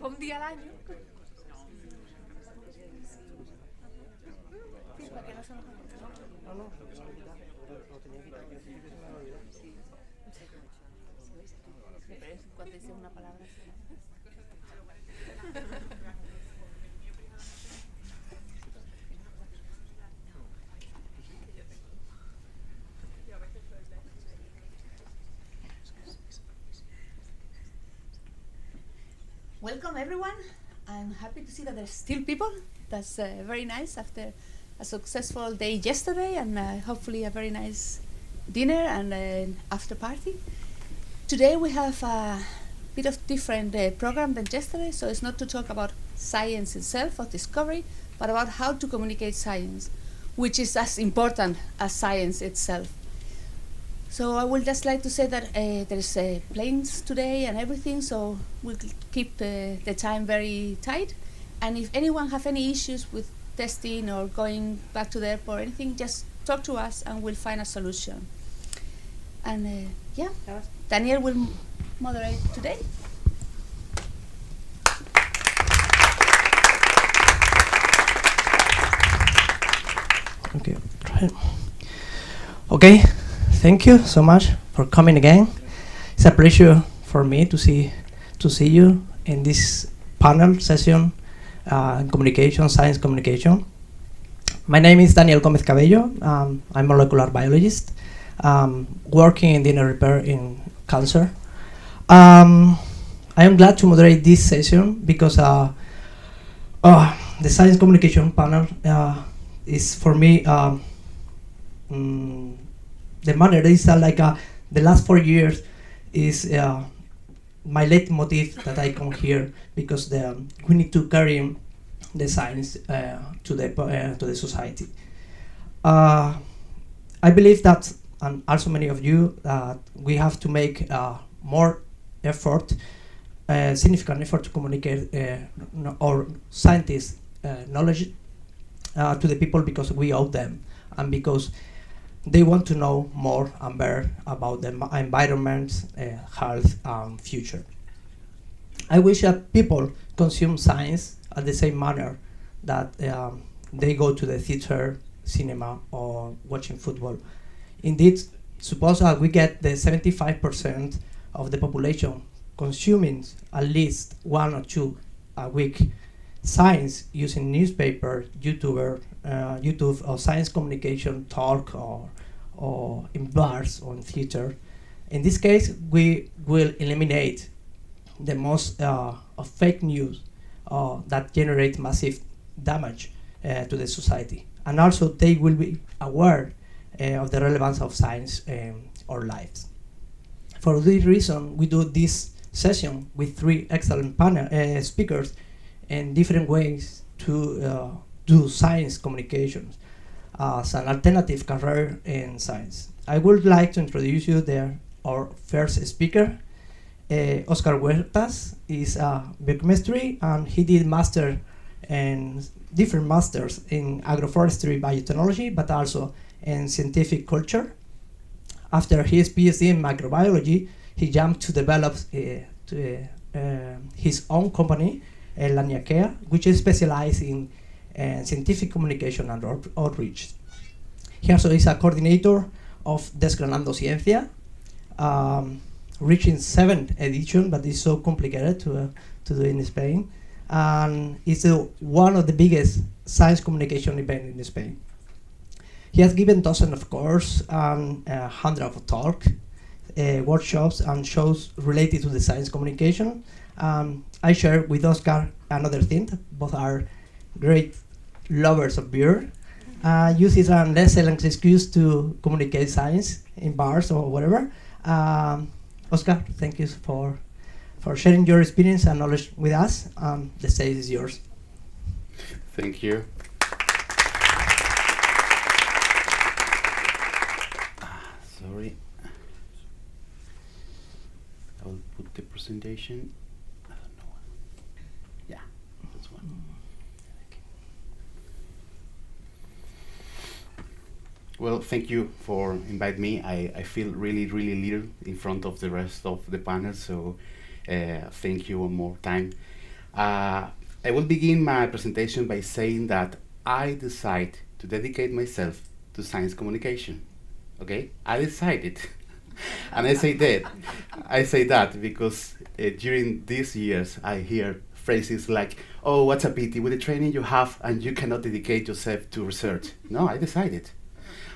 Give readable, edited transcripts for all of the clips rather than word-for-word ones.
Un día al año. Sí, para que no se nos cuando dice una palabra. Welcome everyone. I'm happy to see that there's still people. That's very nice after a successful day yesterday and hopefully a very nice dinner and after party. Today we have a bit of different program than yesterday, so it's not to talk about science itself or discovery, but about how to communicate science, which is as important as science itself. So I would just like to say that there's planes today and everything, so we'll keep the time very tight. And if anyone have any issues with testing or going back to the airport or anything, just talk to us and we'll find a solution. And yeah, Daniel will moderate today. Okay. Okay. Thank you so much for coming again. It's a pleasure for me to see you in this panel session, communication, science communication. My name is Daniel Gómez Cabello. I'm a molecular biologist working in DNA repair in cancer. I am glad to moderate this session because the science communication panel is for me the manner is like the last 4 years is my leitmotif that I come here because we need to carry the science to the society. I believe that, and also many of you, we have to make more effort, significant effort to communicate our scientists' knowledge to the people because we owe them and because they want to know more and better about the environment, health, and future. I wish that people consume science at the same manner that they go to the theater, cinema, or watching football. Indeed, suppose we get the 75% of the population consuming at least 1 or 2 a week science using newspaper, YouTube or science communication talk or in bars or in theater. In this case, we will eliminate the most of fake news that generate massive damage to the society. And also they will be aware of the relevance of science in our lives. For this reason, we do this session with 3 excellent panel speakers in different ways to do science communications as an alternative career in science. I would like to introduce you our first speaker. Oscar Huertas is a biochemistry and he did master and different masters in agroforestry biotechnology, but also in scientific culture. After his PhD in microbiology, he jumped to develop his own company, Cinemateket, which is specialized in scientific communication and outreach. He also is a coordinator of Desgranando Ciencia, reaching 7th edition, but it's so complicated to do in Spain. And it's one of the biggest science communication events in Spain. He has given dozens of courses and hundreds of talks, workshops, and shows related to the science communication. I share with Oscar another thing. Both are great lovers of beer. Use it as an excellent excuse to communicate science in bars or whatever. Oscar, thank you for sharing your experience and knowledge with us. The stage is yours. Thank you. Sorry. I will put the presentation. I don't know. Yeah, that's one. Well, thank you for inviting me. I feel really, really little in front of the rest of the panel, so thank you one more time. I will begin my presentation by saying that I decide to dedicate myself to science communication. Okay, I decided, and I say that because during these years I hear phrases like, "Oh, what's a pity with the training you have, and you cannot dedicate yourself to research." No, I decided.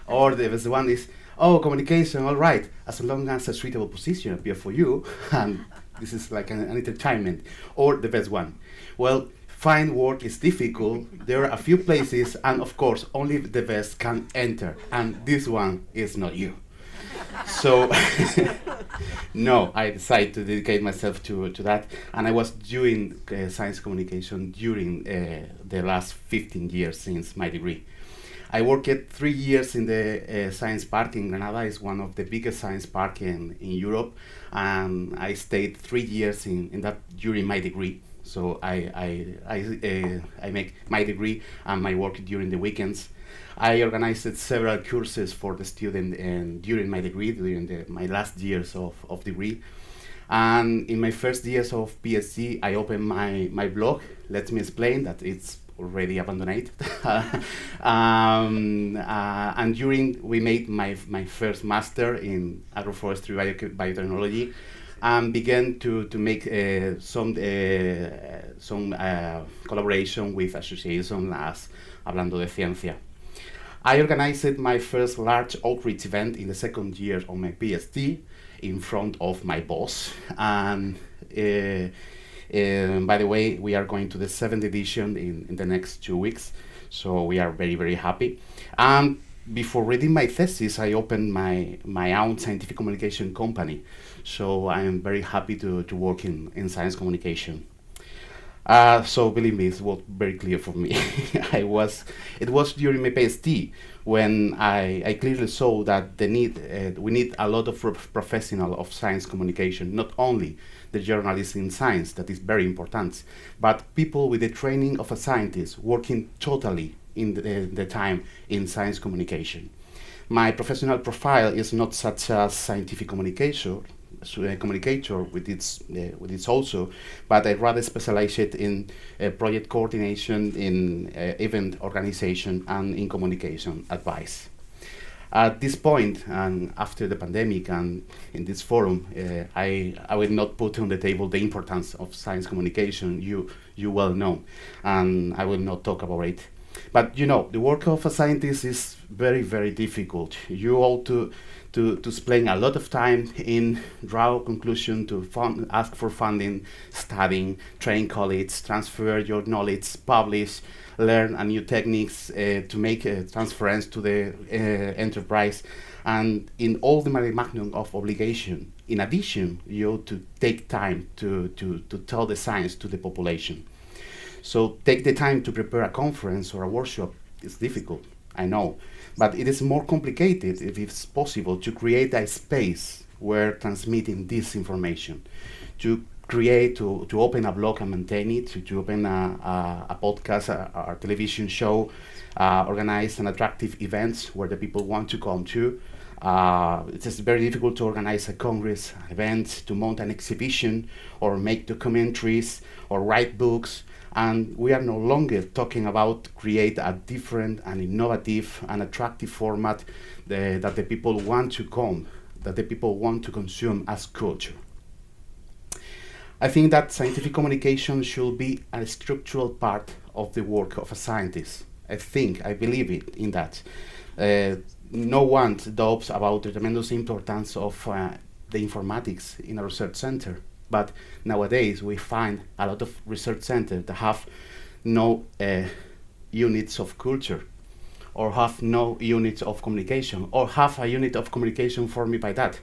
Or the best one is, "Oh, communication, all right, as long as a suitable position appears for you," and this is like an entertainment. Or the best one, "Well, find work is difficult. There are a few places, and of course, only the best can enter, and this one is not you." So, no, I decided to dedicate myself to that, and I was doing science communication during the last 15 years since my degree. I worked 3 years in the science park in Granada. It's one of the biggest science parks in Europe, and I stayed 3 years in that during my degree. So I make my degree and my work during the weekends. I organized several courses for the student and during my degree, during my last years of degree. And in my first years of BSc, I opened my blog. Let me explain that it's already abandoned. And during, we made my first master in agroforestry biotechnology, and began to make some collaboration with associations as Hablando de Ciencia. I organized my first large outreach event in the second year of my PhD in front of my boss. And by the way, we are going to the 7th edition in the next 2 weeks. So we are very, very happy. And before reading my thesis, I opened my own scientific communication company. So I am very happy to work in science communication. So believe me, it was very clear for me. It was during my PhD when I clearly saw that we need a lot of professionals of science communication, not only the journalists in science, that is very important, but people with the training of a scientist working totally in the time in science communication. My professional profile is not such a scientific communicator with its also, but I rather specialize it in project coordination, in event organization, and in communication advice. At this point, and after the pandemic, and in this forum, I will not put on the table the importance of science communication. You well know, and I will not talk about it. But you know, the work of a scientist is very, very difficult. You ought to spend a lot of time in draw conclusion, to ask for funding, studying, train colleagues, transfer your knowledge, publish, learn a new techniques to make a transference to the enterprise, and in all the magnum of obligation. In addition, you ought to take time to tell the science to the population. So take the time to prepare a conference or a workshop. It's difficult, I know, but it is more complicated if it's possible to create a space where transmitting this information, to open a blog and maintain it, to open a podcast, a television show, organize an attractive events where the people want to come to. It is very difficult to organize a congress event, to mount an exhibition, or make documentaries, or write books. And we are no longer talking about create a different and innovative and attractive format that the people want to come, that the people want to consume as culture. I think that scientific communication should be a structural part of the work of a scientist. I believe in that. No one doubts about the tremendous importance of the informatics in a research center. But nowadays we find a lot of research centers that have no units of culture, or have no units of communication, or have a unit of communication for me by that.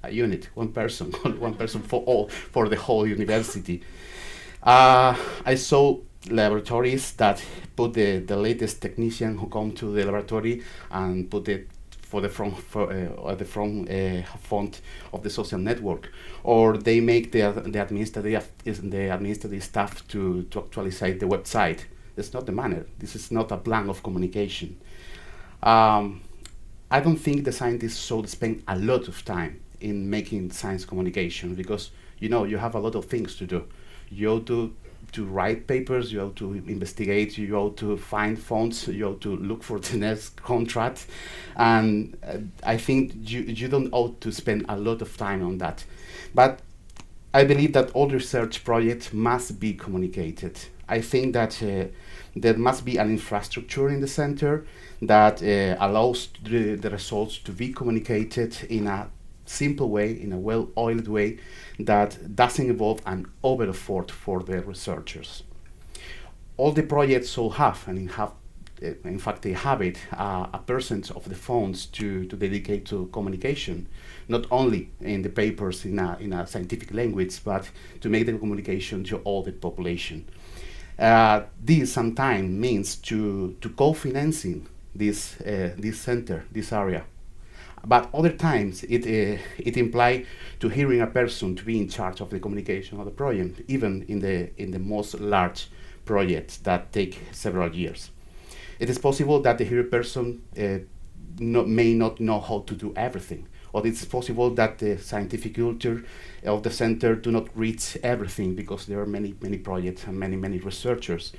A unit, one person, one person for the whole university. I saw laboratories that put the latest technician who come to the laboratory and put it for the front font of the social network, or they make the administrative staff to actualize the website. That's not the manner. This is not a plan of communication. I don't think the scientists should spend a lot of time in making science communication because you have a lot of things to do. You have to write papers, you have to investigate, you have to find funds, you have to look for the next contract, and I think you don't ought to spend a lot of time on that. But I believe that all research projects must be communicated. I think that there must be an infrastructure in the center that allows the results to be communicated in a simple way, in a well-oiled way, that doesn't involve an over effort for the researchers. All the projects will have, and in fact they have it, a percent of the funds to dedicate to communication, not only in the papers in a scientific language, but to make the communication to all the population. This sometimes means to co-financing this center, this area. But other times it implies to hearing a person to be in charge of the communication of the project, even in the most large projects that take several years. It is possible that the hearing person may not know how to do everything, or it's possible that the scientific culture of the center do not reach everything because there are many projects and many researchers.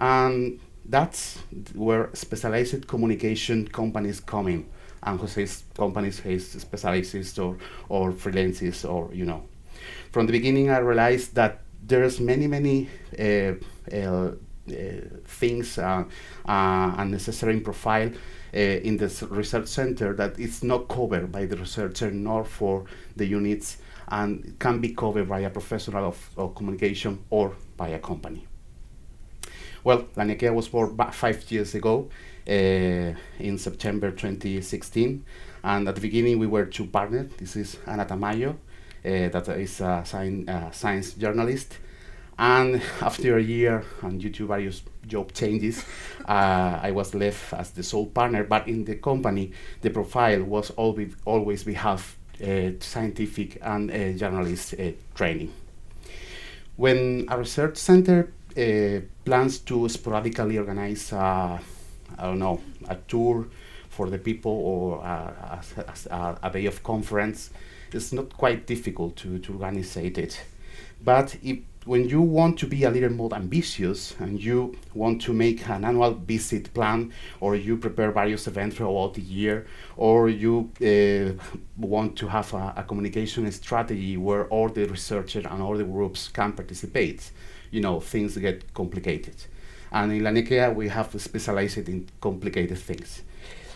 And that's where specialized communication companies come in. And who says companies has specialists or freelancers or From the beginning, I realized that there's many things unnecessary in profile in this research center that is not covered by the researcher nor for the units, and can be covered by a professional of communication or by a company. Well, Cinemateket was born 5 years ago in September 2016, and at the beginning we were two partners. This is Ana Tamayo, that is a science journalist, and after a year and due to various job changes, I was left as the sole partner, but in the company the profile was always we have scientific and journalist training. When a research center plans to sporadically organize a tour for the people or a day of conference, it's not quite difficult to organize it. But when you want to be a little more ambitious and you want to make an annual visit plan, or you prepare various events throughout the year, or you want to have a communication strategy where all the researchers and all the groups can participate, things get complicated. And in Cinemateket, we have specialized in complicated things.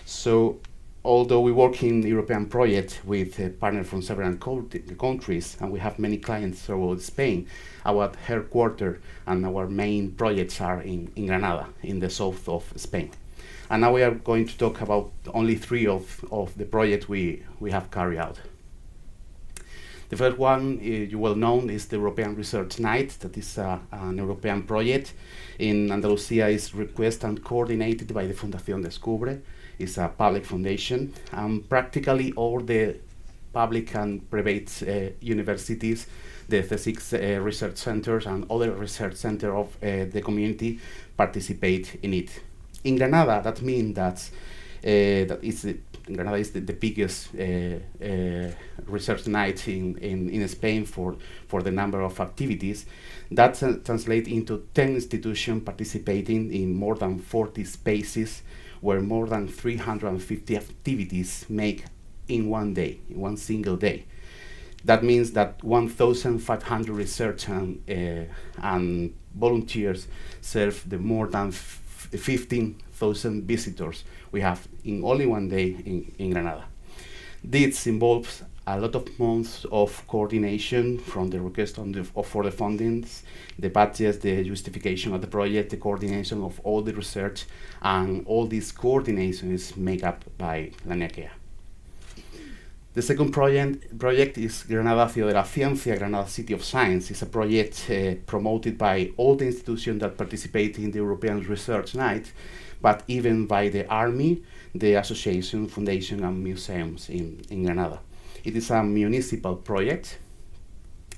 So although we work in European projects with partners from several countries, and we have many clients throughout Spain, our headquarters and our main projects are in Granada, in the south of Spain. And now we are going to talk about only 3 of the projects we have carried out. The first one, you well known, is the European Research Night. That is an European project in Andalusia. Is requested and coordinated by the Fundación Descubre. It's a public foundation, and practically all the public and private universities, the C6 research centers and other research centers of the community participate in it. In Granada, that means that Granada is the biggest research night in Spain for the number of activities. That translates into 10 institutions participating in more than 40 spaces, where more than 350 activities make in one day, in one single day. That means that 1,500 researchers and volunteers serve the more than 15,000 visitors we have in only one day in Granada. This involves a lot of months of coordination, from the request for the fundings, the budgets, the justification of the project, the coordination of all the research, and all this coordination is made up by Cinemateket. The second project is Granada Ciudad de la Ciencia, Granada City of Science. It's a project promoted by all the institutions that participate in the European Research Night, but even by the Army, the association, foundation, and museums in Granada. It is a municipal project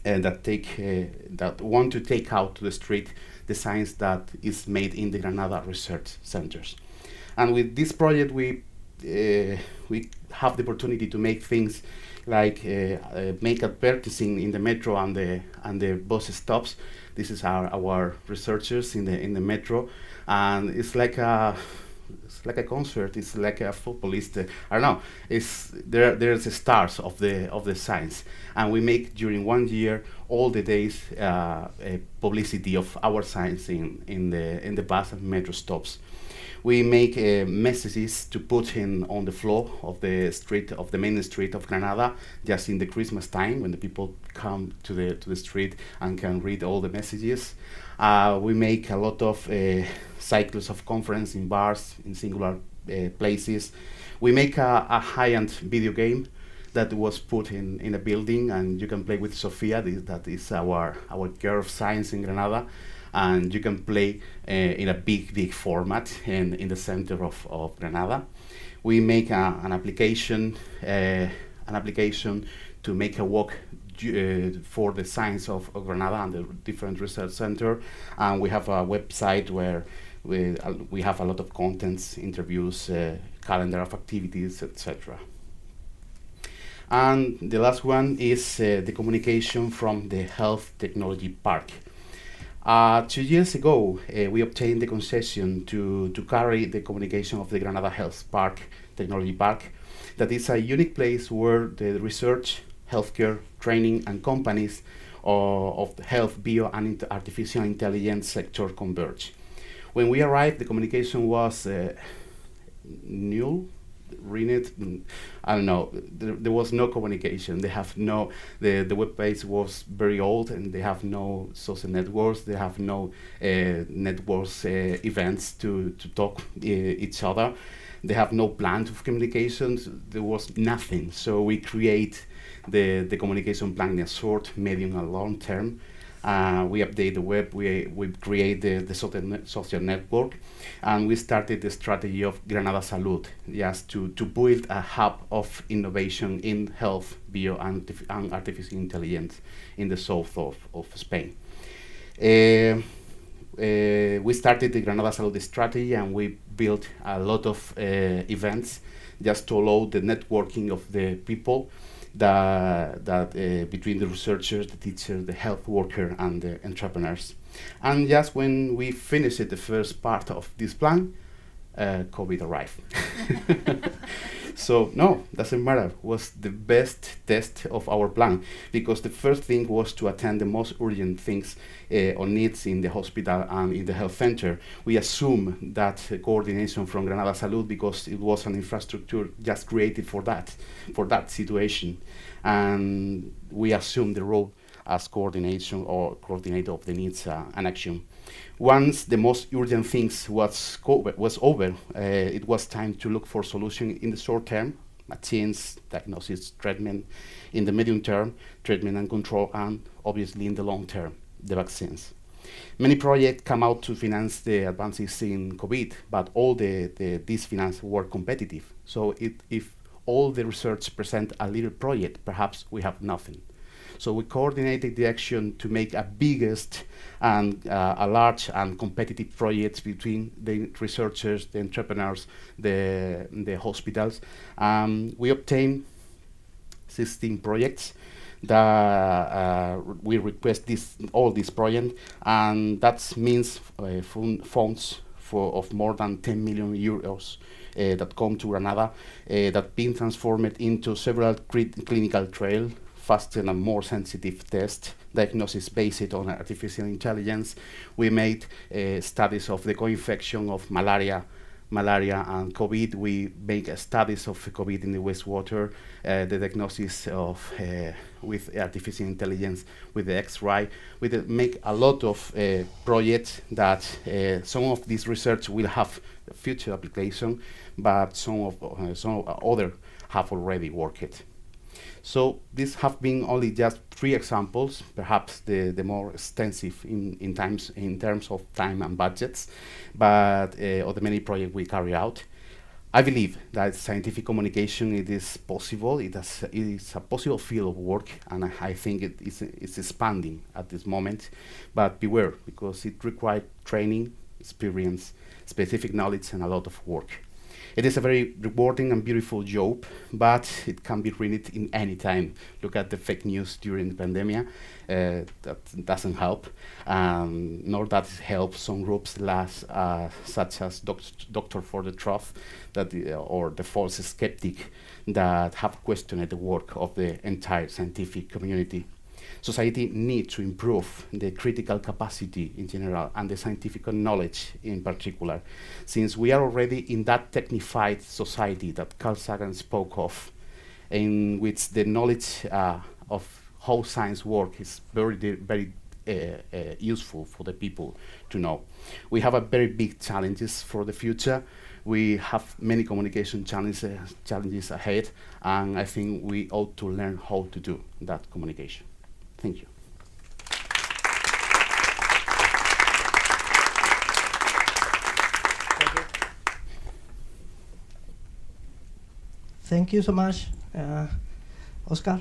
that want to take out to the street the science that is made in the Granada research centers. And with this project, we we have the opportunity to make things like make advertising in the metro and the bus stops. This is our researchers in the metro, and it's like a concert. It's like a footballist. I don't know. There's the stars of the science, and we make during 1 year all the days publicity of our science in the bus and metro stops. We make messages to put on the floor of the main street of Granada, just in the Christmas time when the people come to the street and can read all the messages. We make a lot of cycles of conference in bars, in singular places. We make a high-end video game that was put in a building, and you can play with Sofia. That is our girl of science in Granada. And you can play in a big format in the center of Granada. We make an application to make a walk for the science of Granada and the different research center. And we have a website where we have a lot of contents, interviews, calendar of activities, etc. And the last one is the communication from the Health Technology Park. 2 years ago, we obtained the concession to carry the communication of the Granada Health Park, Technology Park. That is a unique place where the research, healthcare, training, and companies of the health, bio, and artificial intelligence sector converge. When we arrived, the communication was null. I don't know. There was no communication. They have no. The web page was very old, and they have no social networks. They have no networks events to talk each other. They have no plan of communications. There was nothing. So we create the communication plan in a short, medium, and long term. We update the web, we create the social network, and we started the strategy of Granada Salud, just to build a hub of innovation in health, bio, and artificial intelligence in the south of Spain. We started the Granada Salud strategy, and we built a lot of events just to allow the networking of the people between the researchers, the teachers, the health worker, and the entrepreneurs. And just when we finished the first part of this plan, COVID arrived. So no, doesn't matter. It was the best test of our plan, because the first thing was to attend the most urgent things or needs in the hospital and in the health center. We assume that coordination from Granada Salud, because it was an infrastructure just created for that situation, and we assume the role as coordination or coordinator of the needs and action. Once the most urgent things was over, it was time to look for solution in the short term, machines, diagnosis, treatment; in the medium term, treatment and control; and obviously in the long term, the vaccines. Many projects come out to finance the advances in COVID, but all these finances were competitive. So if all the research present a little project, perhaps we have nothing. So we coordinated the action to make a biggest and a large and competitive projects between the researchers, the entrepreneurs, the hospitals. We obtained 16 projects that we request all these projects, and that means funds of more than 10 million euros that come to Granada, that been transformed into several clinical trials, faster and more sensitive tests, diagnosis based on artificial intelligence. We made studies of the co-infection of malaria and COVID. We make studies of COVID in the wastewater, the diagnosis of with artificial intelligence with the X-ray. We make a lot of projects that some of this research will have future application, but some other have already worked. So these have been only just 3 examples, perhaps the more extensive in terms of time and budgets, but of the many projects we carry out. I believe that scientific communication, it is possible. It is a possible field of work, and I think it's expanding at this moment. But beware, because it requires training, experience, specific knowledge, and a lot of work. It is a very rewarding and beautiful job, but it can be ruined in any time. Look at the fake news during the pandemic. That doesn't help, nor does it help some groups such as Doctor for the Truth or the false skeptic that have questioned the work of the entire scientific community. Society needs to improve the critical capacity in general and the scientific knowledge in particular, since we are already in that technified society that Carl Sagan spoke of, in which the knowledge of how science works is very useful for the people to know. We have a very big challenges for the future. We have many communication challenges ahead, and I think we ought to learn how to do that communication. Thank you. Thank you so much, Oscar.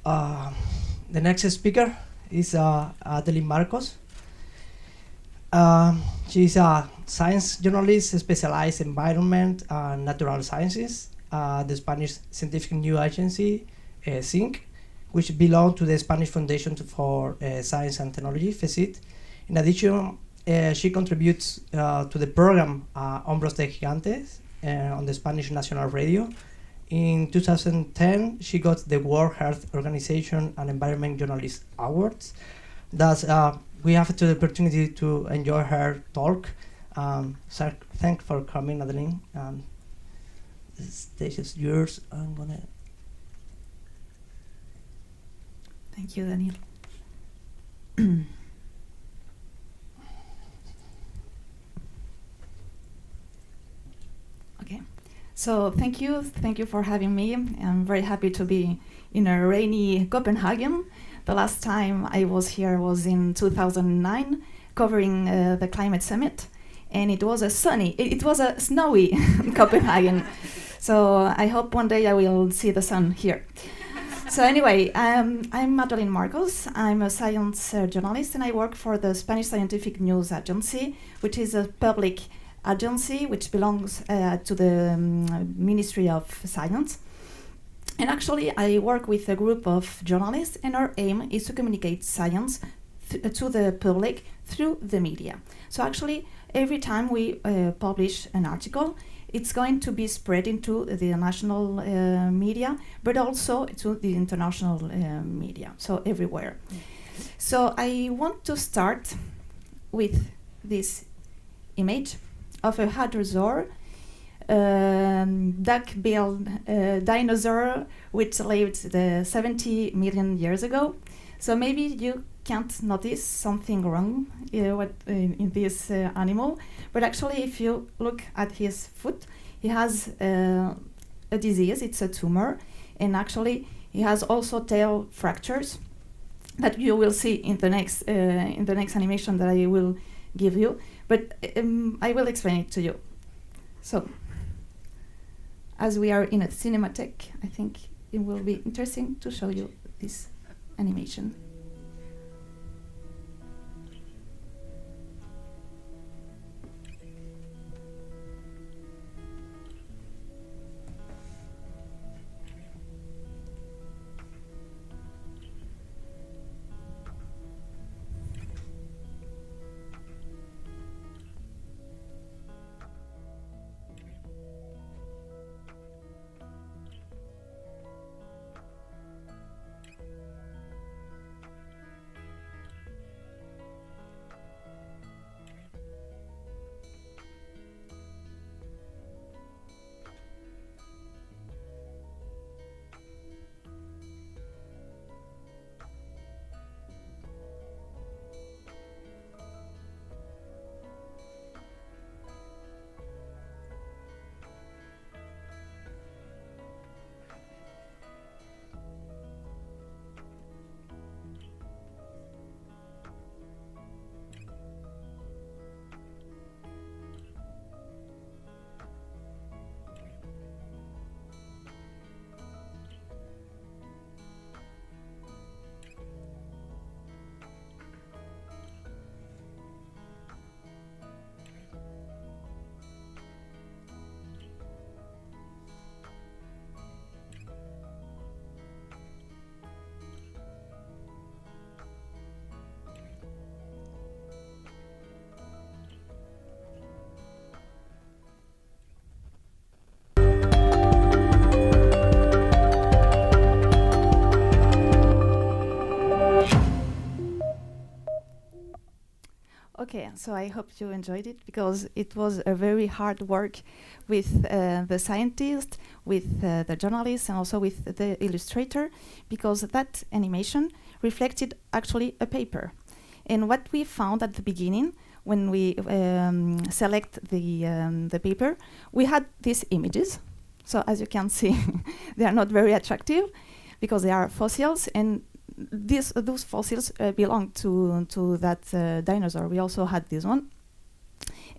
The next speaker is Adeline Marcos. She's a science journalist specialized in environment and natural sciences, the Spanish scientific news agency, CINC, which belongs to the Spanish Foundation for Science and Technology, FECIT. In addition, she contributes to the program Hombros de Gigantes on the Spanish National Radio. In 2010, she got the World Health Organization and Environment Journalist Awards. Thus, we have the opportunity to enjoy her talk. So thanks for coming, Adeline. The stage is yours. I'm gonna. Thank you, Daniel. Okay, so thank you for having me. I'm very happy to be in a rainy Copenhagen. The last time I was here was in 2009, covering the climate summit, and it was a snowy Copenhagen. So I hope one day I will see the sun here. So anyway, I'm Madeline Marcos. I'm a science journalist, and I work for the Spanish Scientific News Agency, which is a public agency which belongs to the Ministry of Science. And actually, I work with a group of journalists, and our aim is to communicate science to the public through the media. So actually, every time we publish an article, it's going to be spread into the national media, but also to the international media, so everywhere. So I want to start with this image of a hadrosaur, duck-billed dinosaur which lived 70 million years ago. So maybe you can't notice something wrong in this animal, but actually if you look at his foot, he has a disease, it's a tumor, and actually he has also tail fractures that you will see in the next animation that I will give you, but I will explain it to you. So, as we are in a Cinemateket, I think it will be interesting to show you this animation. Okay, so I hope you enjoyed it because it was a very hard work with the scientist, with the journalist, and also with the illustrator, because that animation reflected actually a paper. And what we found at the beginning, when we select the paper, we had these images. So as you can see, they are not very attractive because they are fossils, and those fossils belong to that dinosaur. We also had this one,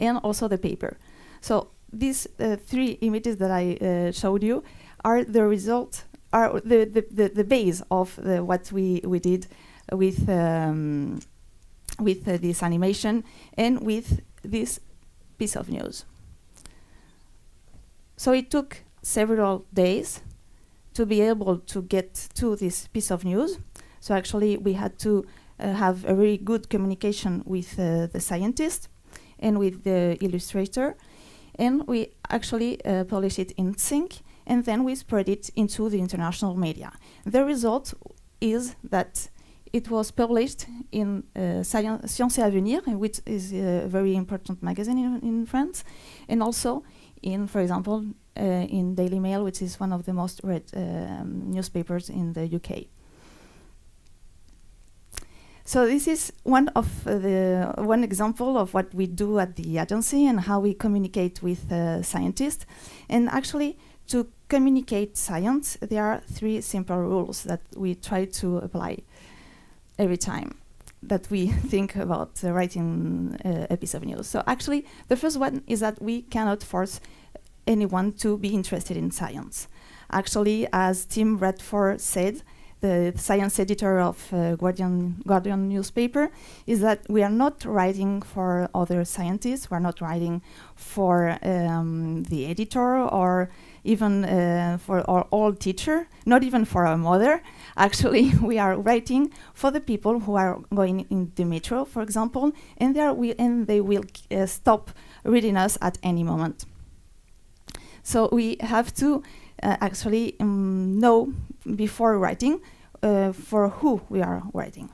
and also the paper. So these three images that I showed you are the result, are the base of what we did with this animation and with this piece of news. So it took several days to be able to get to this piece of news. So actually we had to have a very good communication with the scientist and with the illustrator, and we actually published it in Sync, and then we spread it into the international media. The result is that it was published in Science et Avenir, which is a very important magazine in France, and also in, for example, in Daily Mail, which is one of the most read newspapers in the UK. So this is one example of what we do at the agency and how we communicate with scientists. And actually, to communicate science, there are three simple rules that we try to apply every time that we think about writing a piece of news. So actually, the first one is that we cannot force anyone to be interested in science. Actually, as Tim Radford said, the science editor of Guardian newspaper, is that we are not writing for other scientists, we're not writing for the editor or even for our old teacher, not even for our mother. Actually, we are writing for the people who are going in the metro, for example, and they will stop reading us at any moment. So we have to actually know before writing for who we are writing.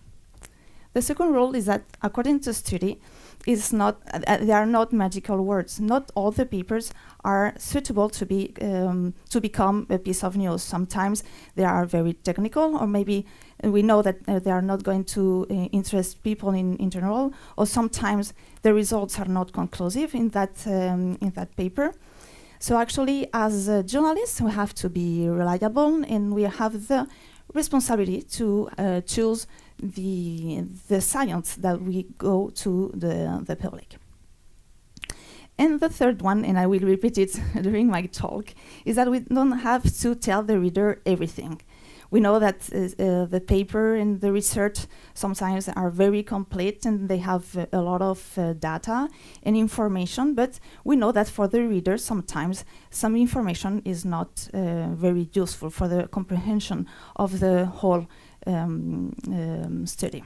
The second rule is that, according to study, is not they are not magical words. Not all the papers are suitable to be to become a piece of news. Sometimes they are very technical, or maybe we know that they are not going to interest people in general. Or sometimes the results are not conclusive in that paper. So actually, as journalists, we have to be reliable, and we have the responsibility to choose the science that we go to the public. And the third one, and I will repeat it during my talk, is that we don't have to tell the reader everything. We know that the paper and the research sometimes are very complete and they have a lot of data and information, but we know that for the reader sometimes some information is not very useful for the comprehension of the whole study.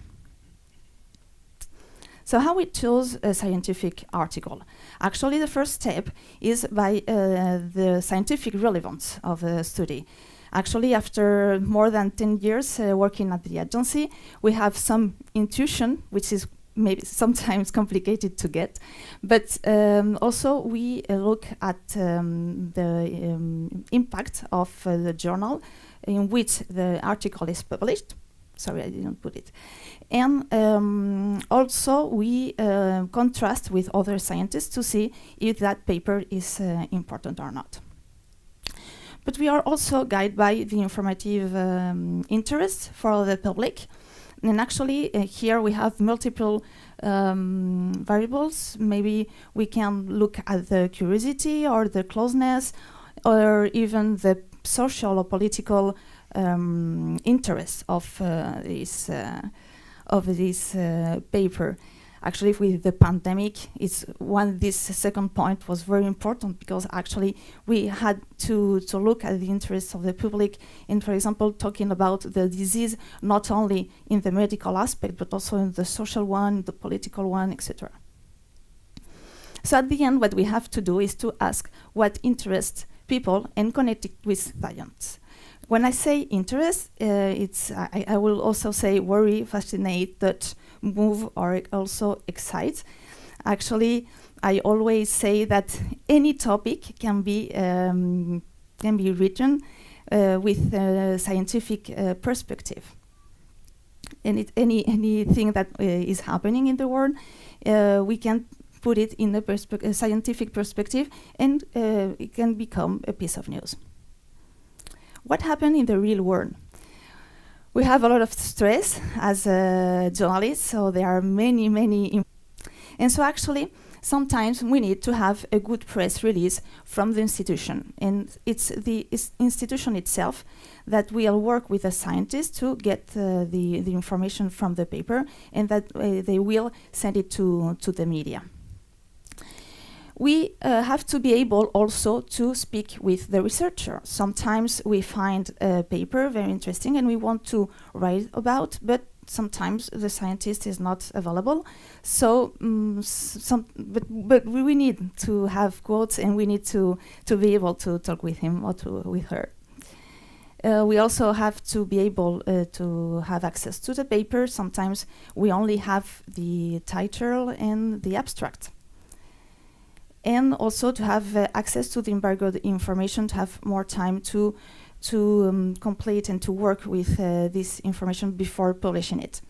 So how we choose a scientific article? Actually, the first step is by the scientific relevance of the study. Actually, after more than 10 years working at the agency, we have some intuition, which is maybe sometimes complicated to get. But also we look at the impact of the journal in which the article is published. Sorry, I didn't put it. And also we contrast with other scientists to see if that paper is important or not. But we are also guided by the informative interest for the public. And actually, here we have multiple variables. Maybe we can look at the curiosity or the closeness or even the social or political interest of this paper. Actually, with the pandemic, this second point was very important because actually we had to look at the interests of the public in, for example, talking about the disease, not only in the medical aspect, but also in the social one, the political one, etc. So at the end, what we have to do is to ask what interests people and connect it with science. When I say interest, I will also say worry, fascinate, touch, move, or also excite. Actually, I always say that any topic can be written with a scientific perspective. And anything that is happening in the world, we can put it in a scientific perspective, and it can become a piece of news. What happened in the real world? We have a lot of stress as journalists, so there are many. And so actually, sometimes we need to have a good press release from the institution. And it's the institution itself that will work with the scientists to get the information from the paper, and that they will send it to the media. We have to be able also to speak with the researcher. Sometimes we find a paper very interesting and we want to write about, but sometimes the scientist is not available. So, but we need to have quotes, and we need to be able to talk with him or with her. We also have to be able to have access to the paper. Sometimes we only have the title and the abstract. And also to have access to the embargoed information, to have more time to complete and to work with this information before publishing it.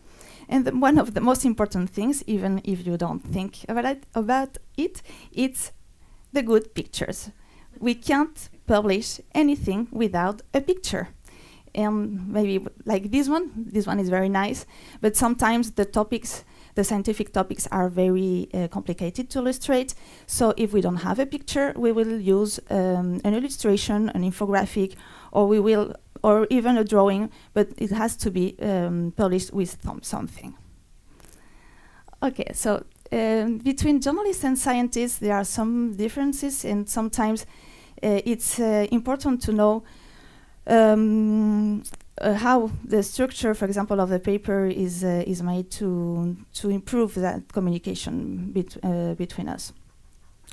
And one of the most important things, even if you don't think about it, it's the good pictures. We can't publish anything without a picture. And maybe like this one is very nice, but sometimes the scientific topics are very complicated to illustrate. So if we don't have a picture, we will use an illustration, an infographic, or even a drawing, but it has to be published with something. Okay, so between journalists and scientists, there are some differences, and sometimes it's important to know how the structure, for example, of the paper is made to improve that communication between us.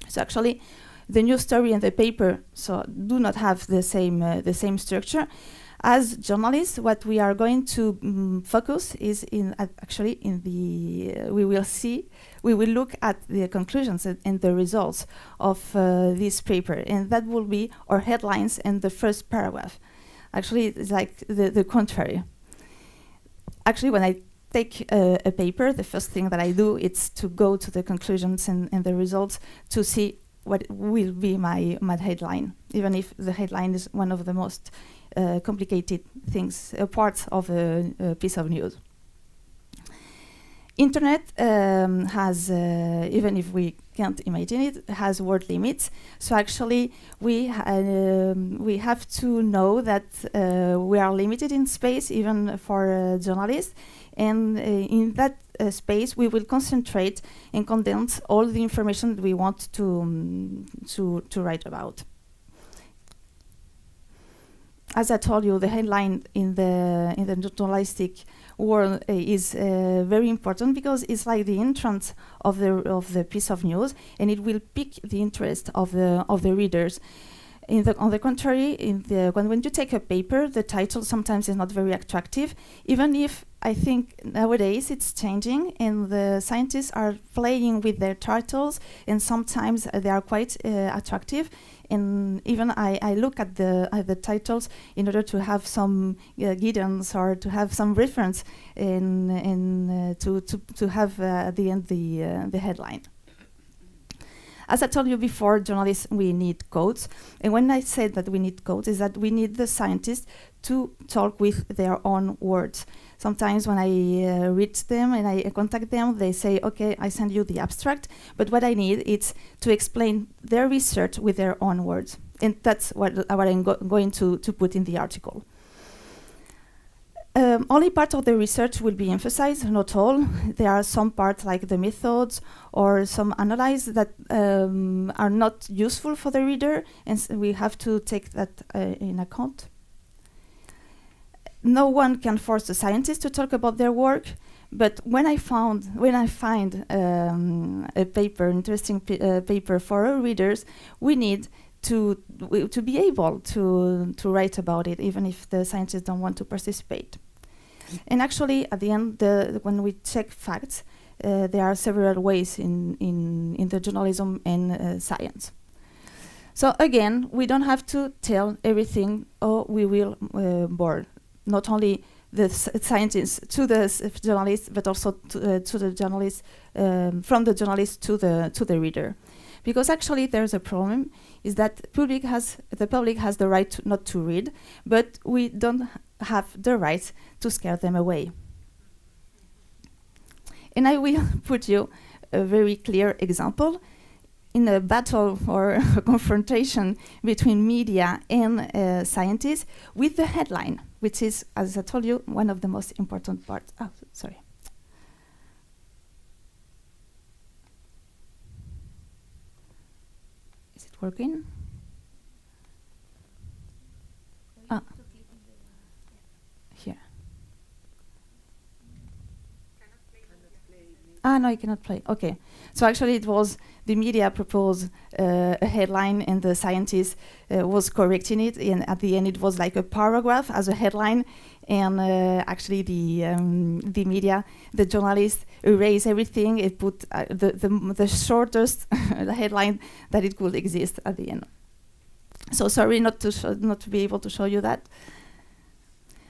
So actually, the news story and the paper do not have the same structure. As journalists, what we are going to focus is we will look at the conclusions and the results of this paper, and that will be our headlines and the first paragraph. Actually, it's like the contrary. Actually, when I take a paper, the first thing that I do is to go to the conclusions and the results to see what will be my headline, even if the headline is one of the most complicated things, parts of a piece of news. Internet has, even if we can't imagine it, has word limits. So actually, we have to know that we are limited in space, even for journalists. And in that space, we will concentrate and condense all the information that we want to write about. As I told you, the headline in the journalistic world is very important, because it's like the entrance of the piece of news, and it will pique the interest of the readers. On the contrary, when you take a paper, the title sometimes is not very attractive, even if I think nowadays it's changing, and the scientists are playing with their titles, and sometimes they are quite attractive. And even I look at the titles in order to have some guidance, or to have some reference, and to have at the end the headline. As I told you before, journalists, we need quotes. And when I said that we need quotes, is that we need the scientists to talk with their own words. Sometimes when I read them and I contact them, they say, okay, I send you the abstract, but what I need is to explain their research with their own words. And that's what I'm going to put in the article. Only part of the research will be emphasized, not all. There are some parts, like the methods or some analyses, that are not useful for the reader, and we have to take that in account. No one can force the scientists to talk about their work, but when I find a paper, interesting paper for our readers, we need to be able to write about it, even if the scientists don't want to participate. And actually, at the end, when we check facts, there are several ways in the journalism and science. So again, we don't have to tell everything, or we will bore not only the scientists to the journalists, but also to the journalists, from the journalist to the reader. Because actually there's a problem, is that the public has the right not to read, but we don't have the right to scare them away. And I will put you a very clear example. In a battle or a confrontation between media and scientists with the headline, which is, as I told you, one of the most important parts. Oh, sorry. Is it working? Here. No, I cannot play. Okay. So actually it was the media proposed a headline and the scientist was correcting it. And at the end it was like a paragraph as a headline. And actually the media, the journalist erased everything. It put the shortest headline that it could exist at the end. So sorry not to be able to show you that.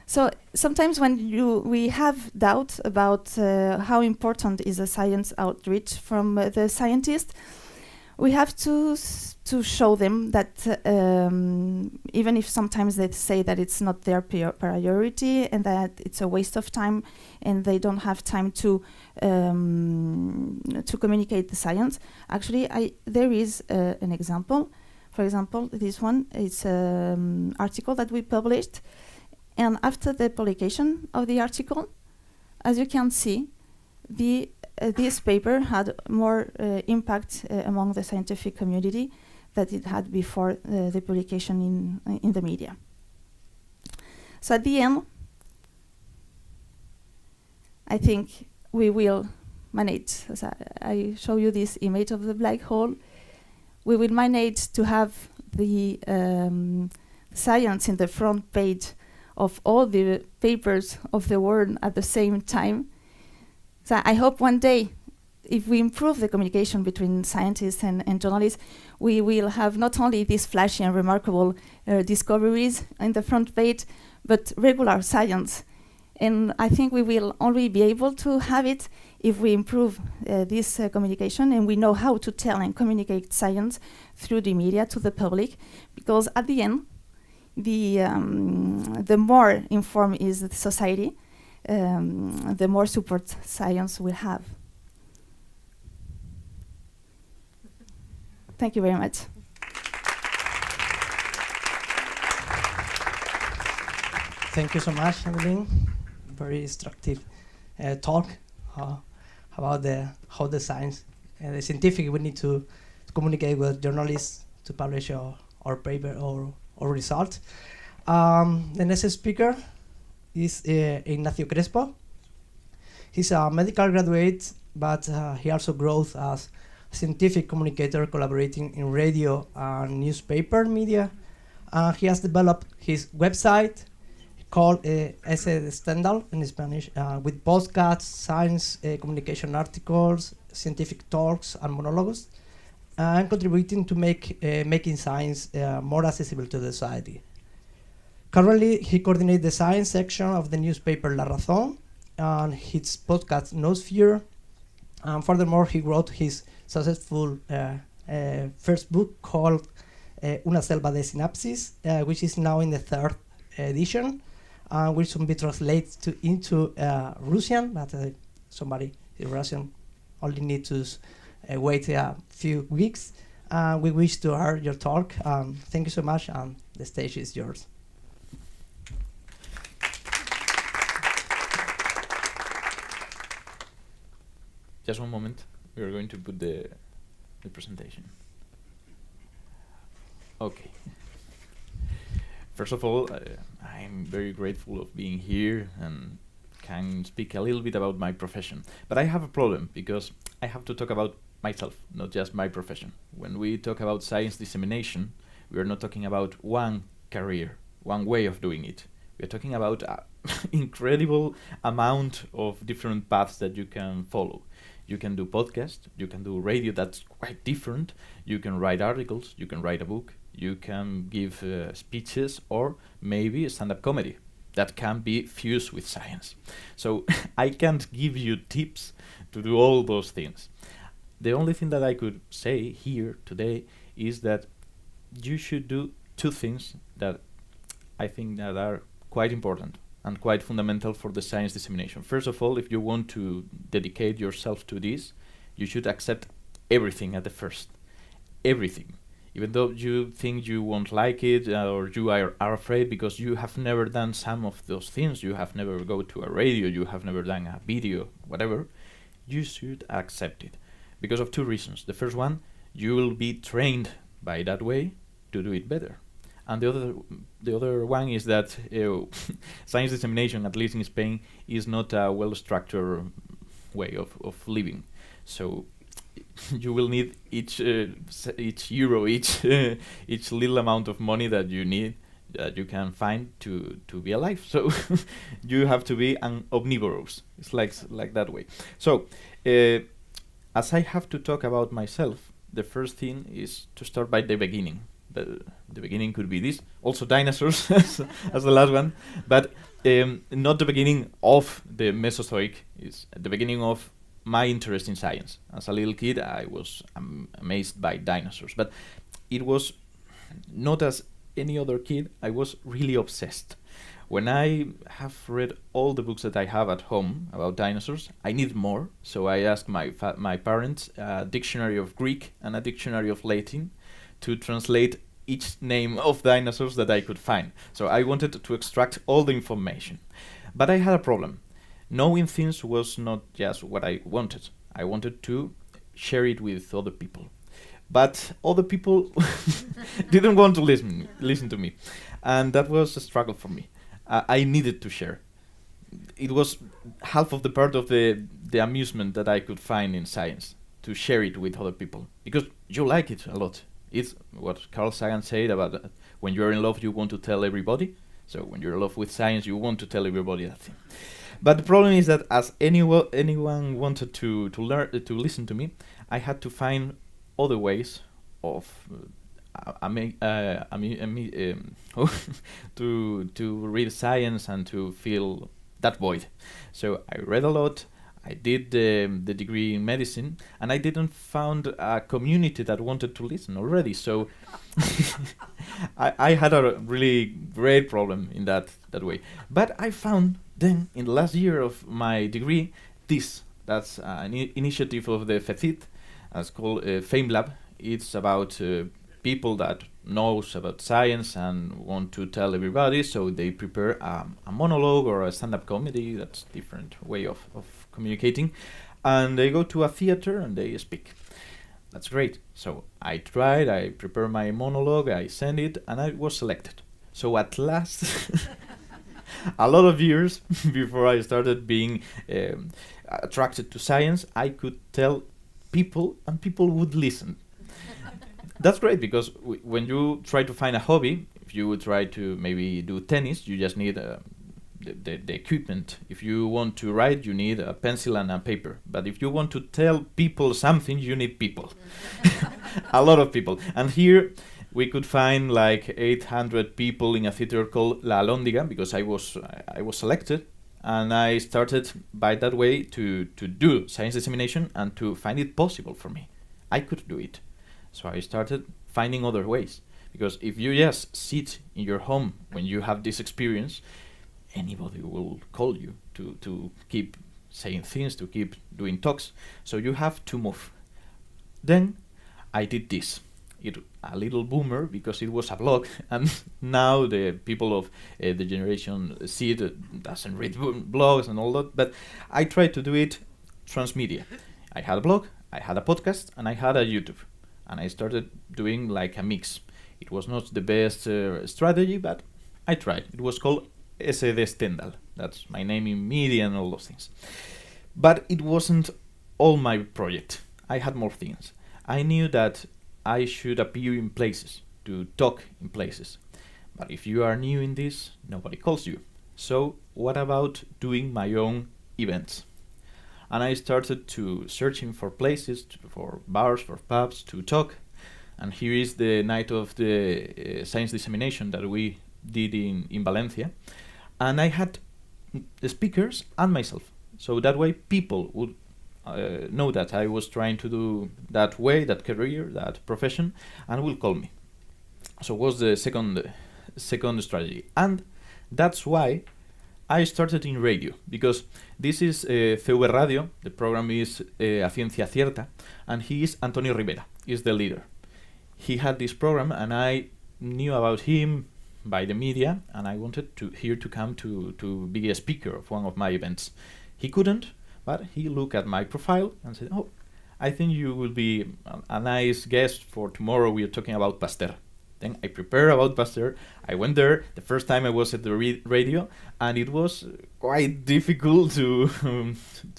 So sometimes when we have doubt about how important is a science outreach from the scientist, we have to show them that even if sometimes they say that it's not their priority and that it's a waste of time and they don't have time to communicate the science, actually there is an example. For example, this one is an article that we published. And after the publication of the article, as you can see, this paper had more impact among the scientific community than it had before the publication in the media. So at the end, I think we will manage, as I show you this image of the black hole, we will manage to have the science in the front page of all the papers of the world at the same time. So I hope one day, if we improve the communication between scientists and journalists, we will have not only these flashy and remarkable discoveries in the front page, but regular science. And I think we will only be able to have it if we improve this communication and we know how to tell and communicate science through the media to the public, because at the end, the more informed is the society, the more support science will have. Thank you very much. Thank you so much, Evelyn. Very instructive talk about how the science and the scientific we need to communicate with journalists to publish our paper or result. The next speaker is Ignacio Crespo. He's a medical graduate, but he also grows as a scientific communicator collaborating in radio and newspaper media. He has developed his website called Ese Stendhal in Spanish, with podcasts, science communication articles, scientific talks, and monologues, and contributing to making science more accessible to the society. Currently, he coordinates the science section of the newspaper La Razón and his podcast Noosphere. And furthermore, he wrote his successful first book called Una selva de sinapsis, which is now in the third edition, which soon be translated into Russian, but somebody in Russian only needs to wait a few weeks. We wish to hear your talk. Thank you so much, and the stage is yours. Just one moment. We are going to put the presentation. Okay. First of all, I'm very grateful of being here and can speak a little bit about my profession. But I have a problem because I have to talk about myself, not just my profession. When we talk about science dissemination, we are not talking about one career, one way of doing it. We are talking about an incredible amount of different paths that you can follow. You can do podcast, you can do radio, that's quite different. You can write articles, you can write a book, you can give speeches, or maybe stand-up comedy that can be fused with science. So I can't give you tips to do all those things. The only thing that I could say here today is that you should do two things that I think that are quite important and quite fundamental for the science dissemination. First of all, if you want to dedicate yourself to this, you should accept everything at the first. Everything. Even though you think you won't like it, or you are afraid because you have never done some of those things, you have never go to a radio, you have never done a video, whatever, you should accept it. Because of two reasons. The first one, you will be trained by that way to do it better. And the other one is that science dissemination, at least in Spain, is not a well-structured way of living. So you will need each euro, each little amount of money that you need, that you can find to be alive. So you have to be an omnivorous. It's like that way. So as I have to talk about myself, the first thing is to start by the beginning. The beginning could be this, also dinosaurs as the last one, but not the beginning of the Mesozoic. It's the beginning of my interest in science. As a little kid, I was amazed by dinosaurs, but it was not as any other kid. I was really obsessed. When I have read all the books that I have at home about dinosaurs, I need more, so I asked my parents a dictionary of Greek and a dictionary of Latin to translate each name of dinosaurs that I could find. So I wanted to extract all the information. But I had a problem. Knowing things was not just what I wanted. I wanted to share it with other people. But other people didn't want to listen to me. And that was a struggle for me. I needed to share. It was half of the part of the amusement that I could find in science, to share it with other people. Because you like it a lot. It's what Carl Sagan said about when you're in love, you want to tell everybody. So when you're in love with science, you want to tell everybody that thing. But the problem is that as anyone wanted to listen to me, I had to find other ways of to read science and to fill that void. So I read a lot. I did the degree in medicine, and I didn't found a community that wanted to listen already. So I had a really great problem in that way. But I found then, in the last year of my degree, that's an initiative of the FECIT. It's called Fame Lab. It's about people that knows about science and want to tell everybody, so they prepare a monologue or a stand-up comedy. That's a different way of communicating, and they go to a theater and they speak. That's great. So I tried, I prepared my monologue, I sent it, and I was selected. So at last, a lot of years before I started being attracted to science, I could tell people and people would listen. That's great, because when you try to find a hobby, if you would try to maybe do tennis, you just need the equipment. If you want to write, you need a pencil and a paper. But if you want to tell people something, you need people. A lot of people. And here we could find like 800 people in a theater called La Alhóndiga, because I was selected. And I started by that way to do science dissemination and to find it possible for me. I could do it. So I started finding other ways. Because if you just sit in your home when you have this experience, anybody will call you to keep saying things, to keep doing talks. So you have to move. Then I did this. A little boomer, because it was a blog, and now the people of the generation CET doesn't read blogs and all that, but I tried to do it transmedia. I had a blog, I had a podcast, and I had a YouTube, and I started doing like a mix. It was not the best strategy, but I tried. It was called SD Stendhal. That's my name in media and all those things. But it wasn't all my project. I had more things. I knew that I should appear in places, to talk in places. But if you are new in this, nobody calls you. So what about doing my own events? and I started to searching for places, for bars, for pubs to talk. And here is the night of the science dissemination that we did in Valencia. And I had the speakers and myself. So that way people would know that I was trying to do that way, that career, that profession, and will call me. So was the second strategy. And that's why I started in radio, because this is CV Radio, the program is A Ciencia Cierta, and he is Antonio Rivera, is the leader. He had this program, and I knew about him by the media, and I wanted to come to be a speaker of one of my events. He couldn't, but he looked at my profile and said, "Oh, I think you will be a nice guest for tomorrow. We are talking about Pasteur." Then I prepared about Pasteur. I went there. The first time I was at the radio, and it was quite difficult to